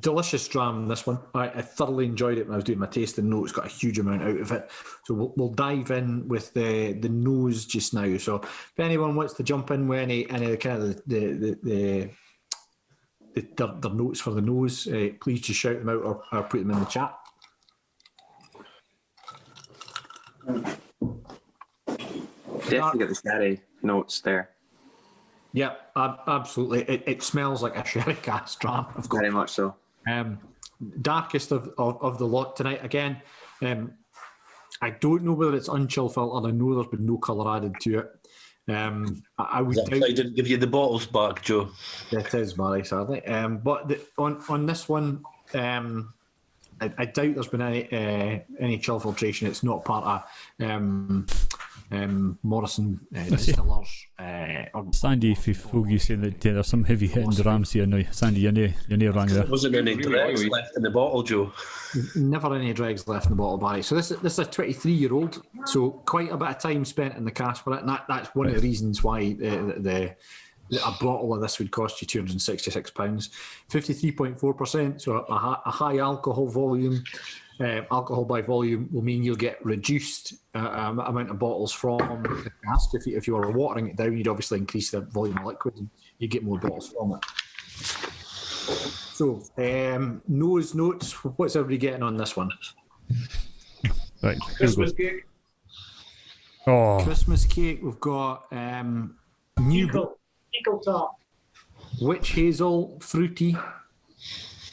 delicious dram, this one. I thoroughly enjoyed it when I was doing my tasting notes, got a huge amount out of it. So we'll dive in with the nose just now. So if anyone wants to jump in with any of the kind of the notes for the nose, please just shout them out or put them in the chat. Definitely get the sherry notes there. Yeah, absolutely. It smells like a sherry cask dram. Very much so. Darkest of the lot tonight. Again, I don't know whether it's unchill filtered. I know there's been no colour added to it. I would doubt I didn't give you the bottles back, Joe. It is, Barry, sadly. But on this one, I doubt there's been any chill filtration. It's not part of Morrison distillers. Sandy, if you saying that there's some heavy hitting drams here now. Sandy, you're near wrong there. There wasn't any dregs left in the bottle, Joe. Never any dregs left in the bottle, Barry. So this is a 23-year-old. So quite a bit of time spent in the cask for it. And that's one of the reasons why a bottle of this would cost you £266. 53.4%, so a high alcohol volume. Alcohol by volume will mean you'll get reduced amount of bottles from the cask. If you were watering it down, you'd obviously increase the volume of liquid and you get more bottles from it. So, nose notes, what's everybody getting on this one? Right. Christmas cake. Oh. Christmas cake, we've got Eagle top. Witch hazel, fruity.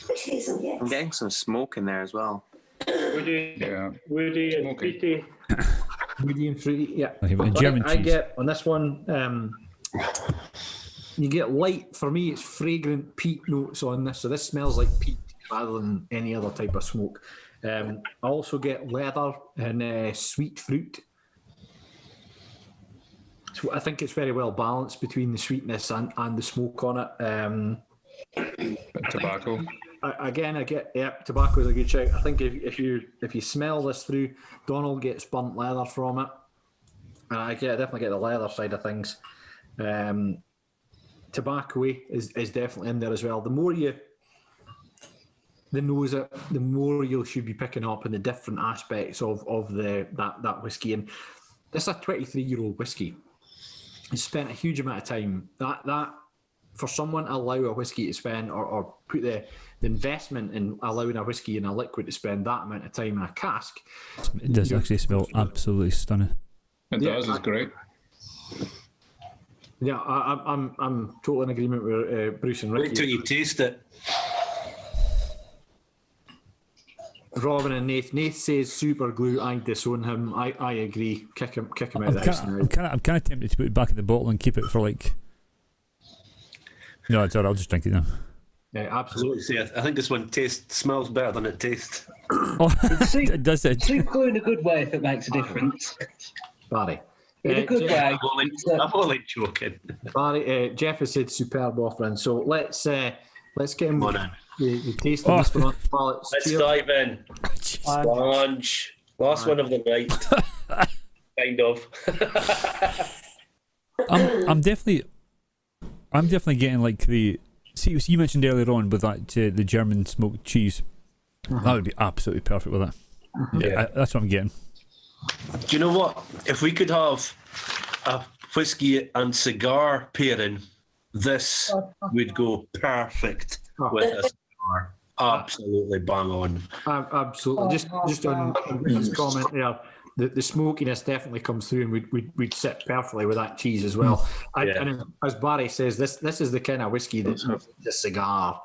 Witch hazel, yes. I'm getting some smoke in there as well. Woody and fruity. Woody and fruity, yeah. German I cheese. get on this one, you get light, for me it's fragrant peat notes on this, so this smells like peat rather than any other type of smoke. I also get leather and sweet fruit. So I think it's very well balanced between the sweetness and the smoke on it. Tobacco. Again, I get tobacco is a good shout. I think if you smell this through, Donald gets burnt leather from it, and I definitely get the leather side of things. Tobacco is definitely in there as well. The more you nose it, the more you should be picking up in the different aspects of that whiskey. And this is a 23-year-old whiskey. It's spent a huge amount of time. That for someone to allow a whiskey to spend or put the investment in allowing a whiskey and a liquid to spend that amount of time in a cask. It does actually smell absolutely stunning. It does, it's great. Yeah, I'm totally in agreement with Bruce and Ricky. Wait till you taste it. Robin and Nath says super glue. I disown him. I agree. Kick him out of the house now. I'm kind of tempted to put it back in the bottle and keep it for like. No, it's alright. I'll just drink it now. Yeah, absolutely. See, I think this one smells better than it tastes. Does it? Super in a good way if it makes a difference. Barry. In a good way. I'm only joking. Barry, Jeff has said superb offering, so let's get him the taste of this one on the palate. Let's dive in. Sponge. Last one of the night. Kind of. I'm definitely getting like the. See, you mentioned earlier on with that the German smoked cheese. That would be absolutely perfect with that. Yeah, that's what I'm getting. Do you know what? If we could have a whiskey and cigar pairing, this would go perfect with a cigar. Absolutely bang on. Absolutely. Just on his comment there. The smokiness definitely comes through, and we'd sit perfectly with that cheese as well. And as Barry says, this is the kind of whiskey that's a cigar,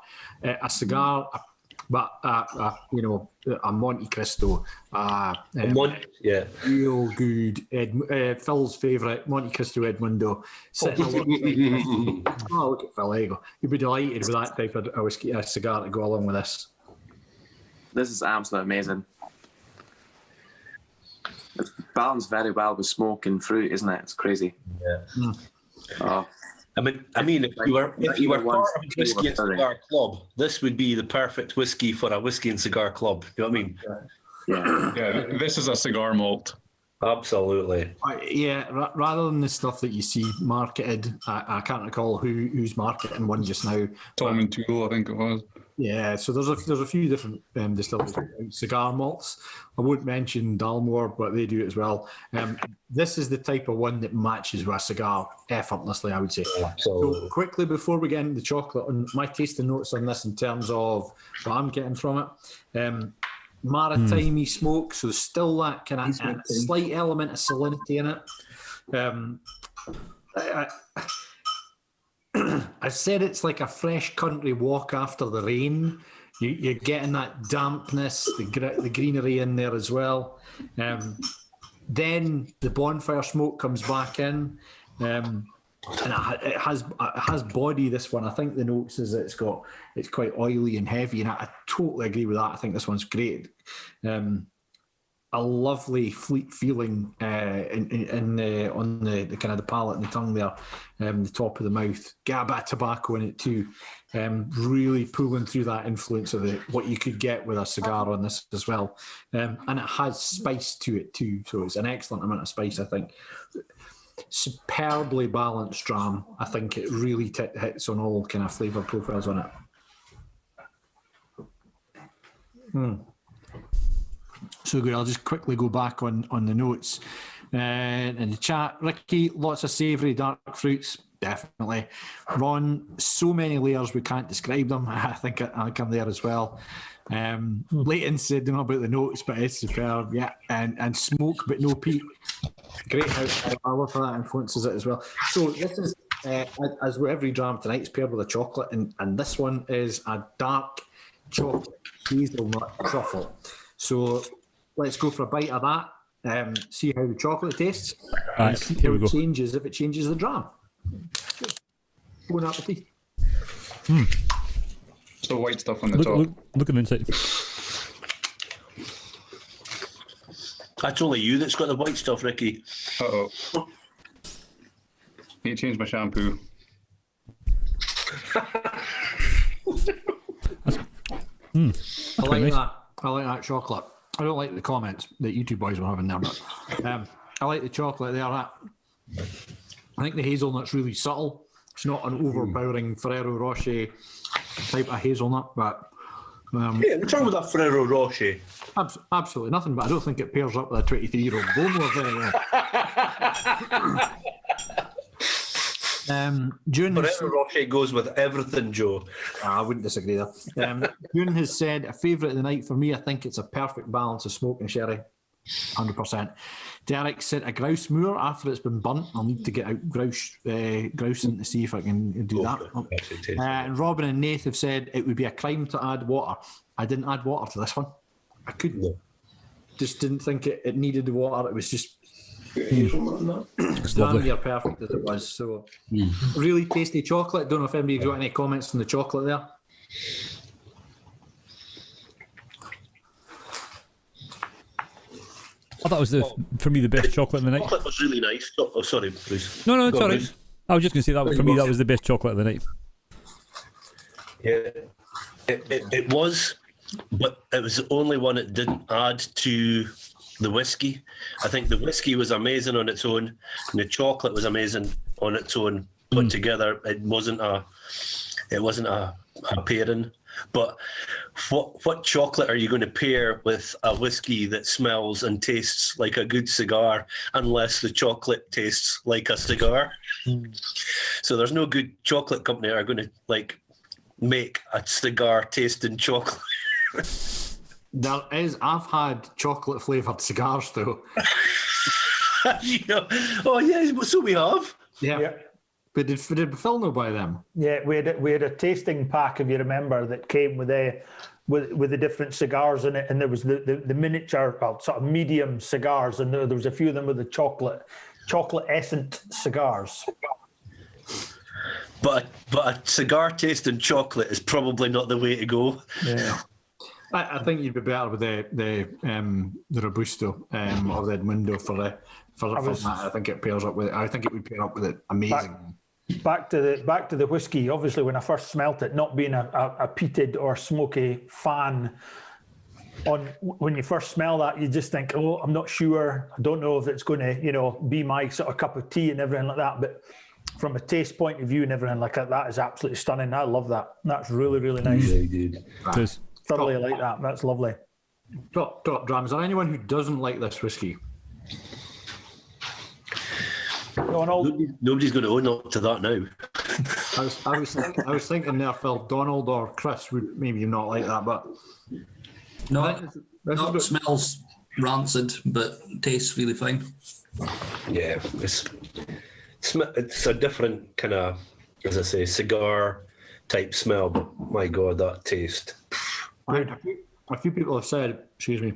but a Monte Cristo, real good. Phil's favourite Monte Cristo Edmundo. Look at Phil. There you go. You'd be delighted with that type of whiskey, a cigar to go along with this. This is absolutely amazing. It's balanced very well with smoke and fruit, isn't it? It's crazy. Yeah. Oh. I mean, if you were part of a whiskey and cigar club, this would be the perfect whiskey for a whiskey and cigar club. You know what I mean? Yeah. This is a cigar malt. Absolutely. Rather than the stuff that you see marketed, I can't recall who's marketing one just now. Tom and Toole, I think it was. Yeah, so there's a few different distilleries, cigar malts. I won't mention Dalmore, but they do it as well. This is the type of one that matches with a cigar effortlessly, I would say. So quickly, before we get into the chocolate, on my tasting notes on this in terms of what I'm getting from it, maritime smoke, so there's still that kind of slight element of salinity in it. I said it's like a fresh country walk after the rain. You're getting that dampness, the greenery in there as well. Then the bonfire smoke comes back in, and it has body. This one, I think the notes is it's quite oily and heavy, and I totally agree with that. I think this one's great. A lovely fleet feeling on the kind of the palate and the tongue there, the top of the mouth. Get a bit of tobacco in it too, really pulling through that influence of what you could get with a cigar on this as well. And it has spice to it too, so it's an excellent amount of spice, I think. Superbly balanced dram. I think it really hits on all kind of flavour profiles on it. So good. I'll just quickly go back on the notes in the chat. Ricky, lots of savoury dark fruits, definitely. Ron, so many layers we can't describe them. I think I'm there as well. Leighton said, don't know about the notes, but it's superb. Yeah, and smoke but no peat. Great house. I love how that influences it as well. So this is, as with every dram tonight, it's paired with a chocolate, and this one is a dark chocolate hazelnut truffle. So let's go for a bite of that, see how the chocolate tastes, and see how it changes, if it changes the dram. Bon appetit. So white stuff on the top. Look at the inside. That's only you that's got the white stuff, Ricky. Uh-oh. Need to change my shampoo. I like that. I like that chocolate. I don't like the comments that you two boys were having there, but I like the chocolate there. I think the hazelnut's really subtle. It's not an overpowering Ferrero Rocher type of hazelnut, but... what's wrong with that Ferrero Rocher? Absolutely nothing, but I don't think it pairs up with a 23-year-old Bowmore very well. Ferrero Rocher goes with everything, Joe. I wouldn't disagree there. June has said, a favourite of the night for me, I think it's a perfect balance of smoke and sherry. 100%. Derek said a grouse moor after it's been burnt. I'll need to get out grousing to see if I can do that. And Robin and Nath have said it would be a crime to add water. I didn't add water to this one. I couldn't. No. Just didn't think it needed the water. It was just damn near perfect as it was. So really tasty chocolate. Don't know if anybody's got any comments on the chocolate there. I thought it was for me the best chocolate of the night. Chocolate was really nice. Oh, sorry, Bruce. No, it's Go on, all right. Bruce. I was just going to say that for me that was the best chocolate of the night. Yeah, it was, but it was the only one that didn't add to the whiskey. I think the whiskey was amazing on its own, and the chocolate was amazing on its own put together. It wasn't a pairing. But what chocolate are you going to pair with a whiskey that smells and tastes like a good cigar, unless the chocolate tastes like a cigar? So there's no good chocolate company that are going to like make a cigar tasting chocolate. There is. I've had chocolate flavoured cigars though. Oh yeah, so we have. Yeah. But did Phil know by them? Yeah, we had a tasting pack, if you remember, that came with the different cigars in it, and there was the miniature, sort of medium cigars, and there was a few of them with the chocolate essence cigars. But a cigar tasting chocolate is probably not the way to go. Yeah. I think you'd be better with the Robusto or the Edmundo for that. I think it pairs up with it. I think it would pair up with it amazing. Back to the whiskey. Obviously, when I first smelt it, not being a peated or smoky fan, when you first smell that, you just think, oh, I'm not sure. I don't know if it's going to, be my sort of cup of tea and everything like that. But from a taste point of view and everything like that is absolutely stunning. I love that. That's really, really nice. Yeah, dude. Thoroughly like that. That's lovely. Top drams. Is there anyone who doesn't like this whiskey? Nobody's going to own up to that now. I was thinking there, Phil, Donald or Chris would maybe not like that, but it smells rancid, but tastes really fine. Yeah, it's a different kind of, as I say, cigar type smell. But my God, that taste. A few people have said, excuse me.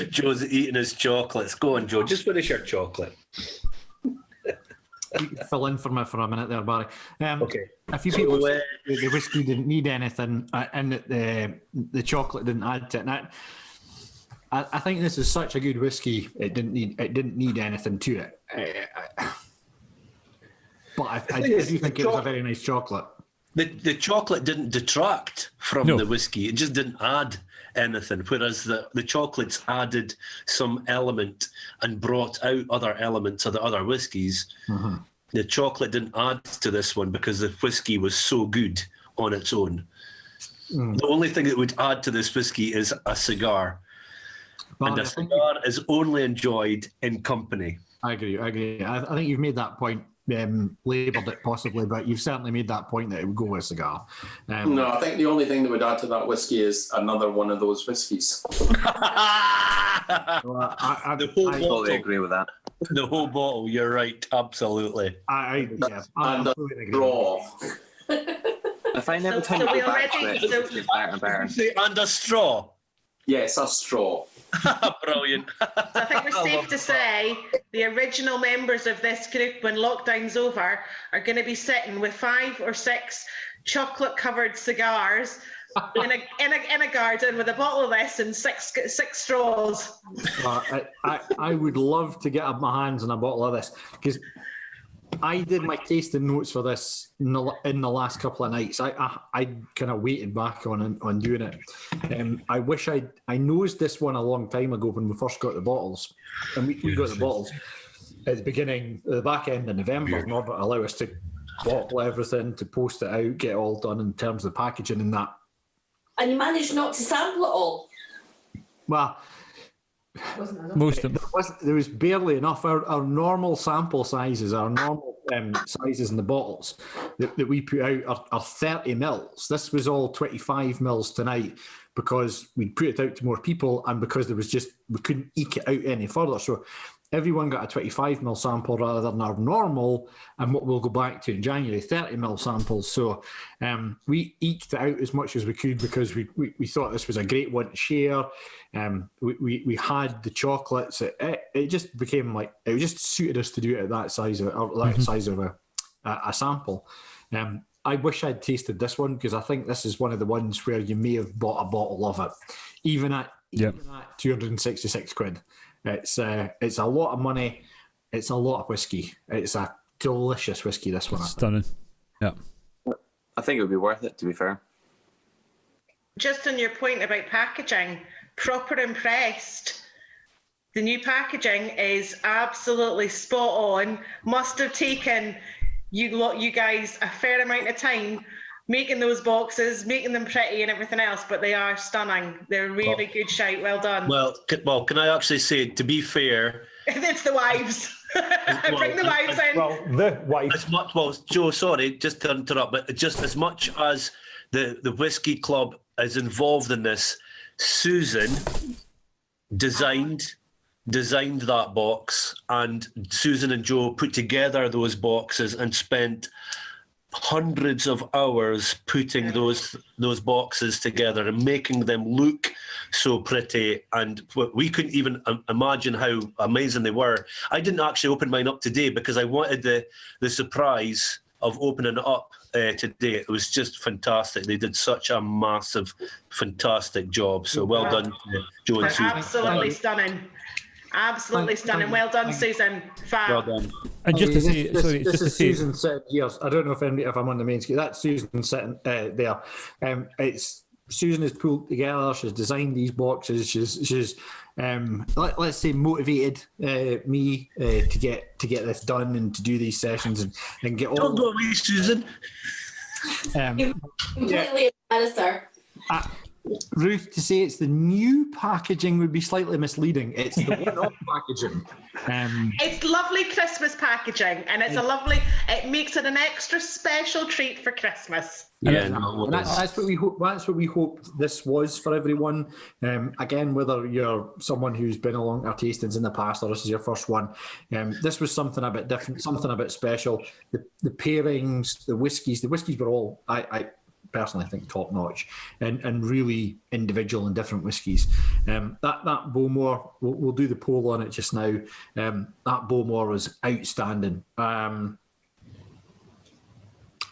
Joe's eating his chocolates. Go on, Joe. Just finish your chocolate. You can fill in for me for a minute there, Barry. Okay. A few people said the whiskey didn't need anything, and that the chocolate didn't add to it. Now, I think this is such a good whiskey. It didn't need anything to it. But I do think it was a very nice chocolate. The chocolate didn't detract from the whiskey. It just didn't add anything, whereas the chocolates added some element and brought out other elements of the other whiskies. Mm-hmm. The chocolate didn't add to this one because the whiskey was so good on its own. The only thing that would add to this whiskey is a cigar. And a cigar is only enjoyed in company. I agree. I think you've made that point. Labelled it possibly, but you've certainly made that point that it would go with a cigar. No, I think the only thing that would add to that whiskey is another one of those whiskies. I totally agree with that. The whole bottle, you're right, absolutely. And a straw. I find every time I go back to it, it's better and better. And a straw? Yes, a straw. Brilliant. So I think we're safe to say the original members of this group, when lockdown's over, are going to be sitting with 5 or 6 chocolate-covered cigars in a garden with a bottle of this and six straws. I would love to get my hands on a bottle of this, because I did my tasting notes for this in the last couple of nights. I kind of waited back on doing it. I wish I nosed this one a long time ago when we first got the bottles, and we got the bottles at the back end of November in order to allow us to bottle everything, to post it out, get it all done in terms of the packaging and that. And you managed not to sample it all. Well, most of them. There was barely enough. Our normal sample sizes, our normal sizes in the bottles that we put out are 30 mils. This was all 25 mils tonight because we put it out to more people, and because we couldn't eke it out any further. So everyone got a 25 mil sample rather than our normal, and what we'll go back to in January, 30 mil samples. So we eked it out as much as we could because we thought this was a great one to share. We had the chocolates. It just became like, it just suited us to do it at that size of a sample. I wish I'd tasted this one, because I think this is one of the ones where you may have bought a bottle of it, even at 266 quid. It's a lot of money. It's a lot of whiskey. It's a delicious whiskey, this one. Stunning. Yeah. I think it would be worth it, to be fair. Just on your point about packaging, proper impressed. The new packaging is absolutely spot on. Must have taken you guys a fair amount of time making those boxes, making them pretty and everything else, but they are stunning. They're really good shout. Well done. Well, can I actually say, to be fair, it's the wives. Bring the wives in. Well, the wives. Joe, sorry, just to interrupt, but just as much as the Whisky Club is involved in this, Susan designed that box, and Susan and Joe put together those boxes and spent hundreds of hours putting those boxes together and making them look so pretty, and we couldn't even imagine how amazing they were. I didn't actually open mine up today because I wanted the surprise of opening it up today. It was just fantastic. They did such a massive, fantastic job. So well done, Joe and Susan. Absolutely stunning. Absolutely stunning. Well done, Susan. Fab. Well done. And just to say, sorry, just to say, Susan sitting here. I don't know if I'm on the main screen. That's Susan sitting there. It's Susan has pulled together. She's designed these boxes. She's let's say motivated me to get this done and to do these sessions and get all. Don't go away, Susan. Completely embarrassed her. Ruth, to say it's the new packaging would be slightly misleading. It's the one-off packaging. It's lovely Christmas packaging, and it makes it an extra special treat for Christmas. Yeah, that's what we hope. That's what we hoped this was for everyone. Again, whether you're someone who's been along our tastings in the past or this is your first one, this was something a bit different, something a bit special. The pairings, the whiskies were all I personally think top notch and really individual and different whiskies. That Bowmore, we'll do the poll on it just now. That Bowmore was outstanding.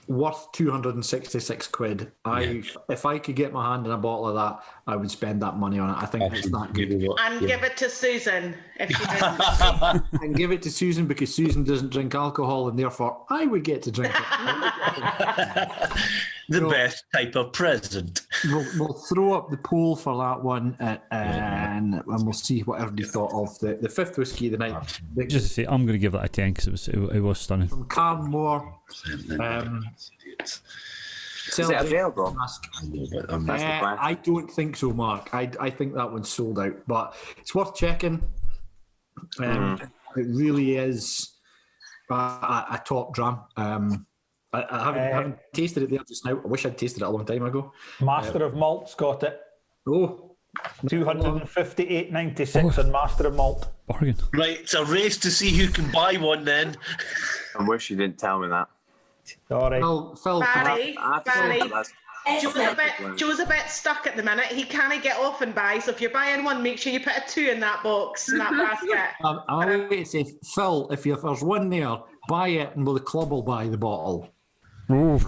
Worth 266 quid. If I could get my hand in a bottle of that, I would spend that money on it. I think it's that good. And give it to Susan if she didn't. And give it to Susan because Susan doesn't drink alcohol, and therefore I would get to drink it. The best type of present. We'll throw up the poll for that one, and we'll see what everybody thought of the fifth whiskey of the night. Just to say, I'm going to give that a 10 because it was stunning. From Carnmore. Is it available? I don't think so, Mark. I think that one's sold out, but it's worth checking. It really is a top dram. I haven't tasted it there just now. I wish I'd tasted it a long time ago. Master of Malt's got it. Oh, 258.96 on Master of Malt. Bargain. Right, it's a race to see who can buy one then. I wish you didn't tell me that. Sorry. Phil, Barry, Joe's a bit stuck at the minute. He can't get off and buy, so if you're buying one, make sure you put a 2 in that box, in that basket. I'm going to say, Phil, if there's one there, buy it and the club will buy the bottle. Do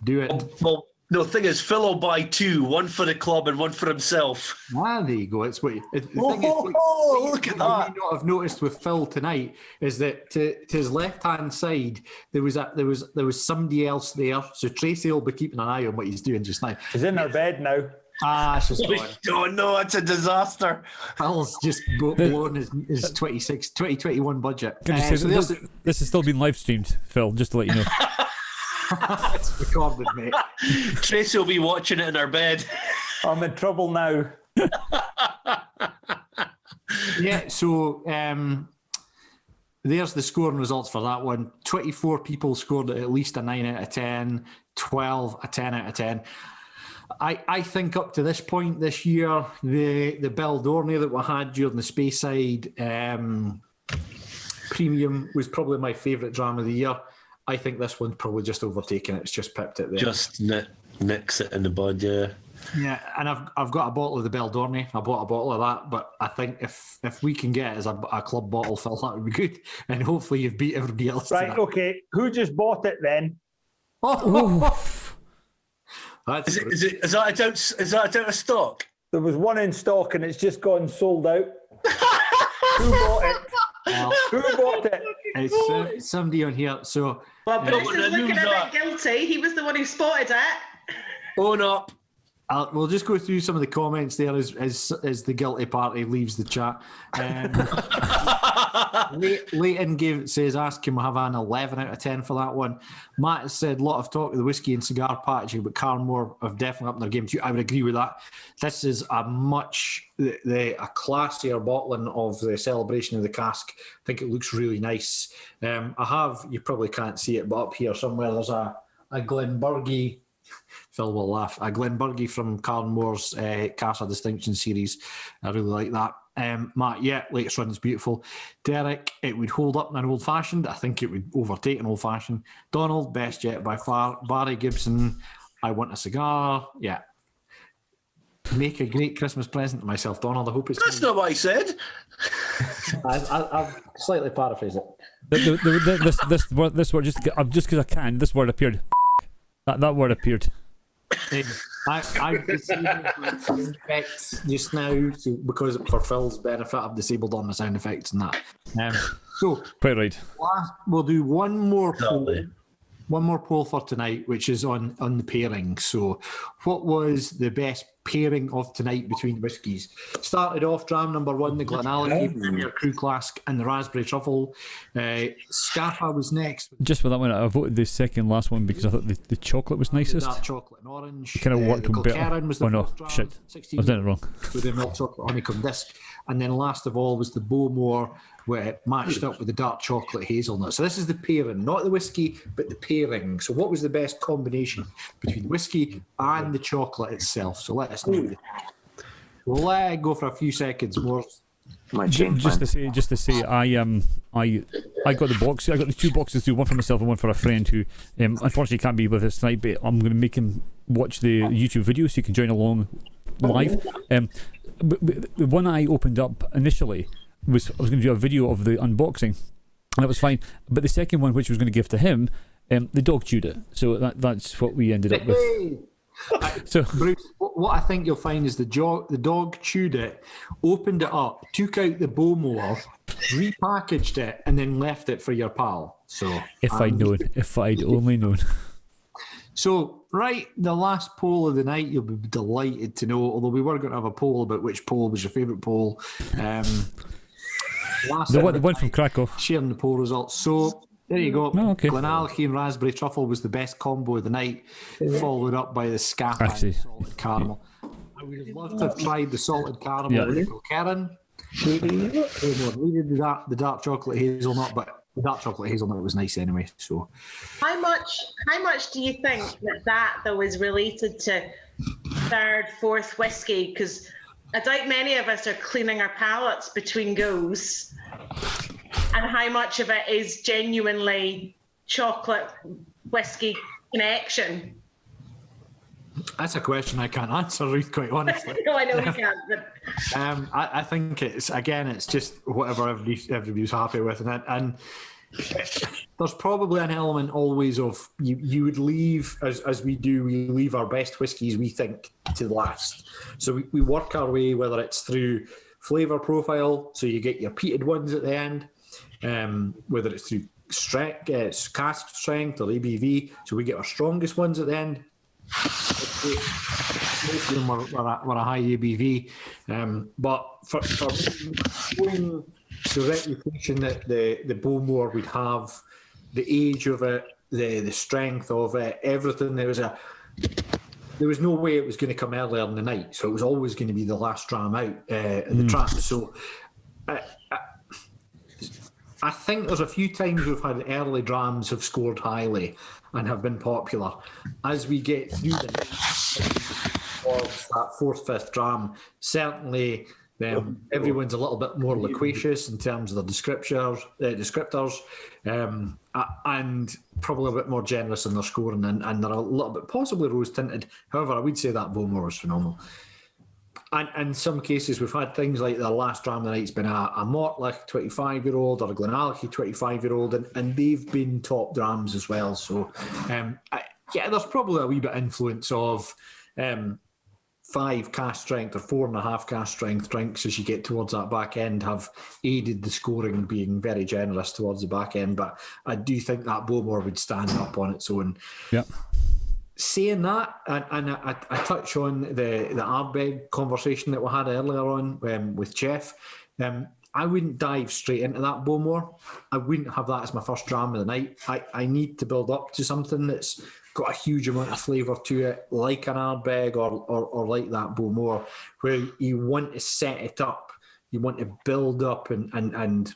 it. Well, no, the thing is, Phil will buy 2, one for the club and one for himself. Ah, there you go. It's what the thing is, look at that. What you may not have noticed with Phil tonight is that to his left-hand side there was somebody else there. So Tracy will be keeping an eye on what he's doing just now. He's in her bed now. She's gone. Oh no, it's a disaster. Phil's just blown his 2021 budget. This has still been live streamed, Phil, just to let you know. It's recorded, mate. Tracy will be watching it in her bed. I'm in trouble now. Yeah, so there's the scoring results for that one. 24 people scored at least a 9 out of 10, 12 a 10 out of 10. I think up to this point this year, the Beldorney that we had during the Speyside premium was probably my favourite dram of the year. I think this one's probably just overtaken it. It's just pipped it there. Just nicks it in the bud, yeah. Yeah, and I've got a bottle of the Beldorni. I bought a bottle of that, but I think if we can get it as a club bottle fill, that would be good. And hopefully you've beat everybody else. Right, okay. Who just bought it then? Oh, is that out of stock? There was one in stock and it's just gone sold out. Who bought it? Who bought it? It's somebody on here. So, well, Bruce is looking a bit guilty. He was the one who spotted it. Own up. We'll just go through some of the comments there as the guilty party leaves the chat. Leighton says, ask him, we'll have an 11 out of 10 for that one. Matt has said, a lot of talk of the whiskey and cigar packaging, but Carnmore have definitely upped their game too. I would agree with that. This is a classier bottling of the celebration of the cask. I think it looks really nice. You probably can't see it, but up here somewhere there's a Glenburgie. Phil will laugh. A Glenburgie from Carnmore's Casa Distinction series. I really like that. Matt, yeah, latest run is beautiful. Derek, it would hold up in an old fashioned. I think it would overtake an old fashioned. Donald, best yet by far. Barry Gibson, I want a cigar. Yeah. Make a great Christmas present to myself, Donald. I hope it's. That's not what I said. I've slightly paraphrased it. This word, just because I can, this word appeared. That word appeared. I've disabled my sound effects just now, because for Phil's benefit, I've disabled all my sound effects and that. So, quite right. We'll do one more poll for tonight, which is on the pairing. So, what was the best pairing of tonight between whiskies? Started off dram number one, the Glenallachie Premier Crew Clask and the Raspberry Truffle. Scapa was next. Just for that one, I voted the second last one because I thought the chocolate was nicest. Dark chocolate and orange. It kind of worked better. Kilkerran was the no, shit. I was doing it wrong. With the milk chocolate honeycomb disc. And then last of all was the Bowmore, where it matched up with the dark chocolate hazelnut. So this is the pairing, not the whiskey, but the pairing. So what was the best combination between the whiskey and the chocolate itself? So let us know. We'll go for a few seconds more. Just to say, I got the box. I got the two boxes too, one for myself and one for a friend who unfortunately can't be with us tonight. But I'm going to make him watch the YouTube video so you can join along live. The one I opened up initially I was going to do a video of the unboxing, and that was fine. But the second one, which I was going to give to him, the dog chewed it. So that's what we ended up with. So, Bruce, what I think you'll find is the dog chewed it, opened it up, took out the Bowmore, repackaged it, and then left it for your pal. So if I'd only known. So, right, the last poll of the night, you'll be delighted to know, although we were going to have a poll about which poll was your favourite poll. The one from Krakow. Sharing the poll results. So, there you go. Oh, okay. Glenallachie and Raspberry Truffle was the best combo of the night, followed up by the Scapa and salted caramel. I would have loved to have tried the salted caramel with Kilkerran. We did the dark chocolate hazelnut, but the dark chocolate hazelnut was nice anyway. So, how much do you think that though is related to third, fourth whiskey? Because I doubt many of us are cleaning our palates between goes. And how much of it is genuinely chocolate whiskey connection? That's a question I can't answer, Ruth, quite honestly. No, I know you can't. But... I think it's just whatever everybody's happy with, and there's probably an element always of you would leave, as we do, we leave our best whiskies, we think, to last. So we work our way, whether it's through flavour profile, so you get your peated ones at the end, whether it's through cask strength or ABV, so we get our strongest ones at the end. Most of them were a high ABV, but for going the reputation that the Bowmore would have, the age of it, the strength of it, everything, there was no way it was going to come earlier in the night, so it was always going to be the last dram out at the trap. So I think there's a few times we've had early drams have scored highly and have been popular. As we get through the night towards that fourth, fifth dram, certainly Everyone's a little bit more loquacious in terms of the descriptors, and probably a bit more generous in their scoring, and they're a little bit possibly rose tinted. However, I would say that Bowmore was phenomenal. And in some cases, we've had things like the last dram of the night's been a Mortlach 25-year-old or a Glenallachie 25-year-old, and they've been top drams as well. So, there's probably a wee bit influence of 5 cask strength or 4.5 cask strength drinks as you get towards that back end have aided the scoring being very generous towards the back end. But I do think that Bowmore would stand up on its own. Yeah. Saying that, and I touch on the Ardbeg conversation that we had earlier on with Jeff. I wouldn't dive straight into that Bowmore. I wouldn't have that as my first dram of the night. I need to build up to something that's got a huge amount of flavour to it, like an Ardbeg or like that Bowmore, where you want to set it up, you want to build up, and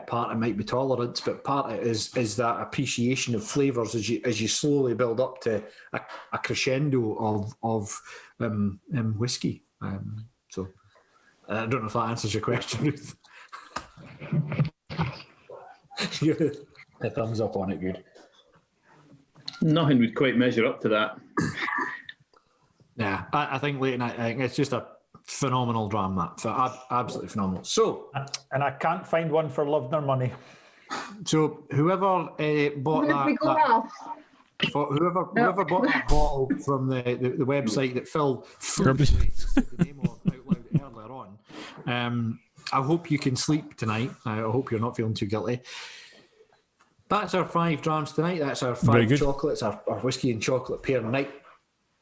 part of it might be tolerance, but part of it is that appreciation of flavours as you slowly build up to a crescendo of whiskey. So I don't know if that answers your question, Ruth. A thumbs up on it, good. Nothing would quite measure up to that. Yeah, I think late night, I think it's just a phenomenal dram, that. Absolutely phenomenal. So, and I can't find one for love nor money. So whoever bought whoever bought that bottle from the website that Phil the name of out loud earlier on, I hope you can sleep tonight. I hope you're not feeling too guilty. That's our 5 drams tonight. That's our 5 chocolates, our whiskey and chocolate pair night.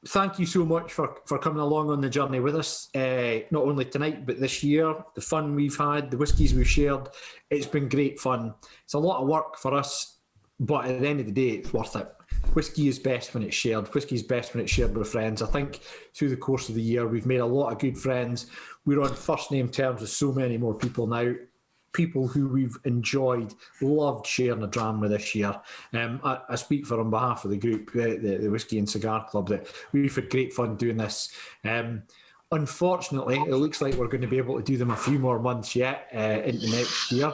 Thank you so much for coming along on the journey with us, not only tonight, but this year. The fun we've had, the whiskies we've shared, it's been great fun. It's a lot of work for us, but at the end of the day, it's worth it. Whiskey is best when it's shared. Whiskey is best when it's shared with friends. I think through the course of the year, we've made a lot of good friends. We're on first name terms with so many more people now. People who we've enjoyed, loved sharing a dram with this year. I speak for on behalf of the group, the Whisky and Cigar Club, that we've had great fun doing this. Unfortunately, it looks like we're going to be able to do them a few more months yet into next year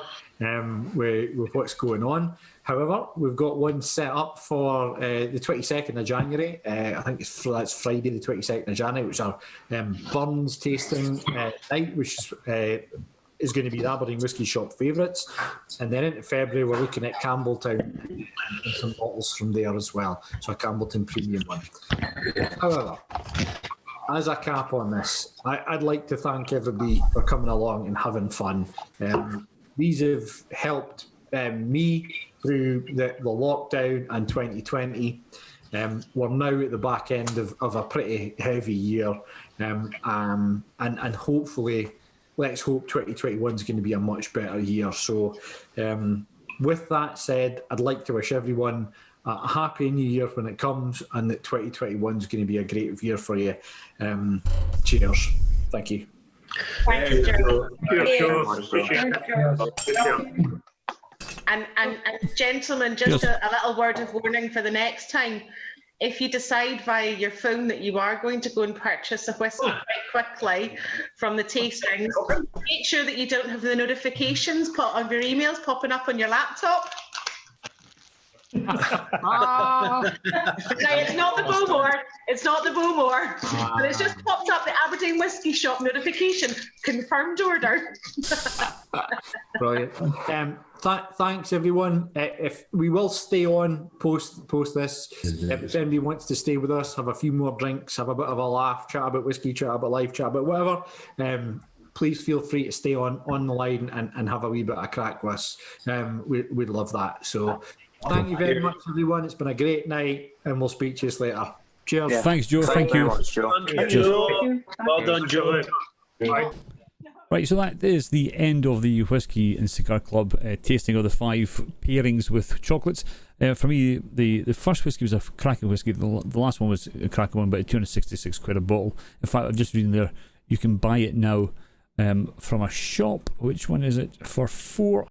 with what's going on. However, we've got one set up for the 22nd of January. I think that's Friday the 22nd of January, which is our Burns tasting night, which is going to be the Aberdeen Whisky Shop favourites. And then into February, we're looking at Campbelltown and some bottles from there as well. So a Campbelltown premium one. However, as a cap on this, I'd like to thank everybody for coming along and having fun. These have helped me through the lockdown and 2020. We're now at the back end of a pretty heavy year. And hopefully, let's hope 2021 is going to be a much better year. So with that said, I'd like to wish everyone a happy new year when it comes, and that 2021 is going to be a great year for you. Cheers. Thank you. Thank you, Joe. And gentlemen, just a little word of warning for the next time. If you decide via your phone that you are going to go and purchase a whiskey quite quickly from the tastings, make sure that you don't have the notifications of your emails popping up on your laptop. No, it's not the Bowmore. It's not the Bowmore. But it's just popped up the Aberdeen Whisky Shop notification. Confirmed order. Brilliant. Thanks everyone. If we will stay on post this, if anybody wants to stay with us, have a few more drinks, have a bit of a laugh, chat about whiskey, chat about life, chat about whatever, please feel free to stay on the line and have a wee bit of crack with us. We'd love that. So thank you very much, everyone. It's been a great night, and we'll speak to you later. Cheers. Yeah. Thanks, Joe. Thank you. Much, Joe. Well done, Joe. Right, so that is the end of the Whisky and Cigar Club tasting of the 5 pairings with chocolates. For me, the first whisky was a cracking whisky. The last one was a cracking one, but at 266 quid a bottle. In fact, I'm just reading there, you can buy it now from a shop. Which one is it? For £400.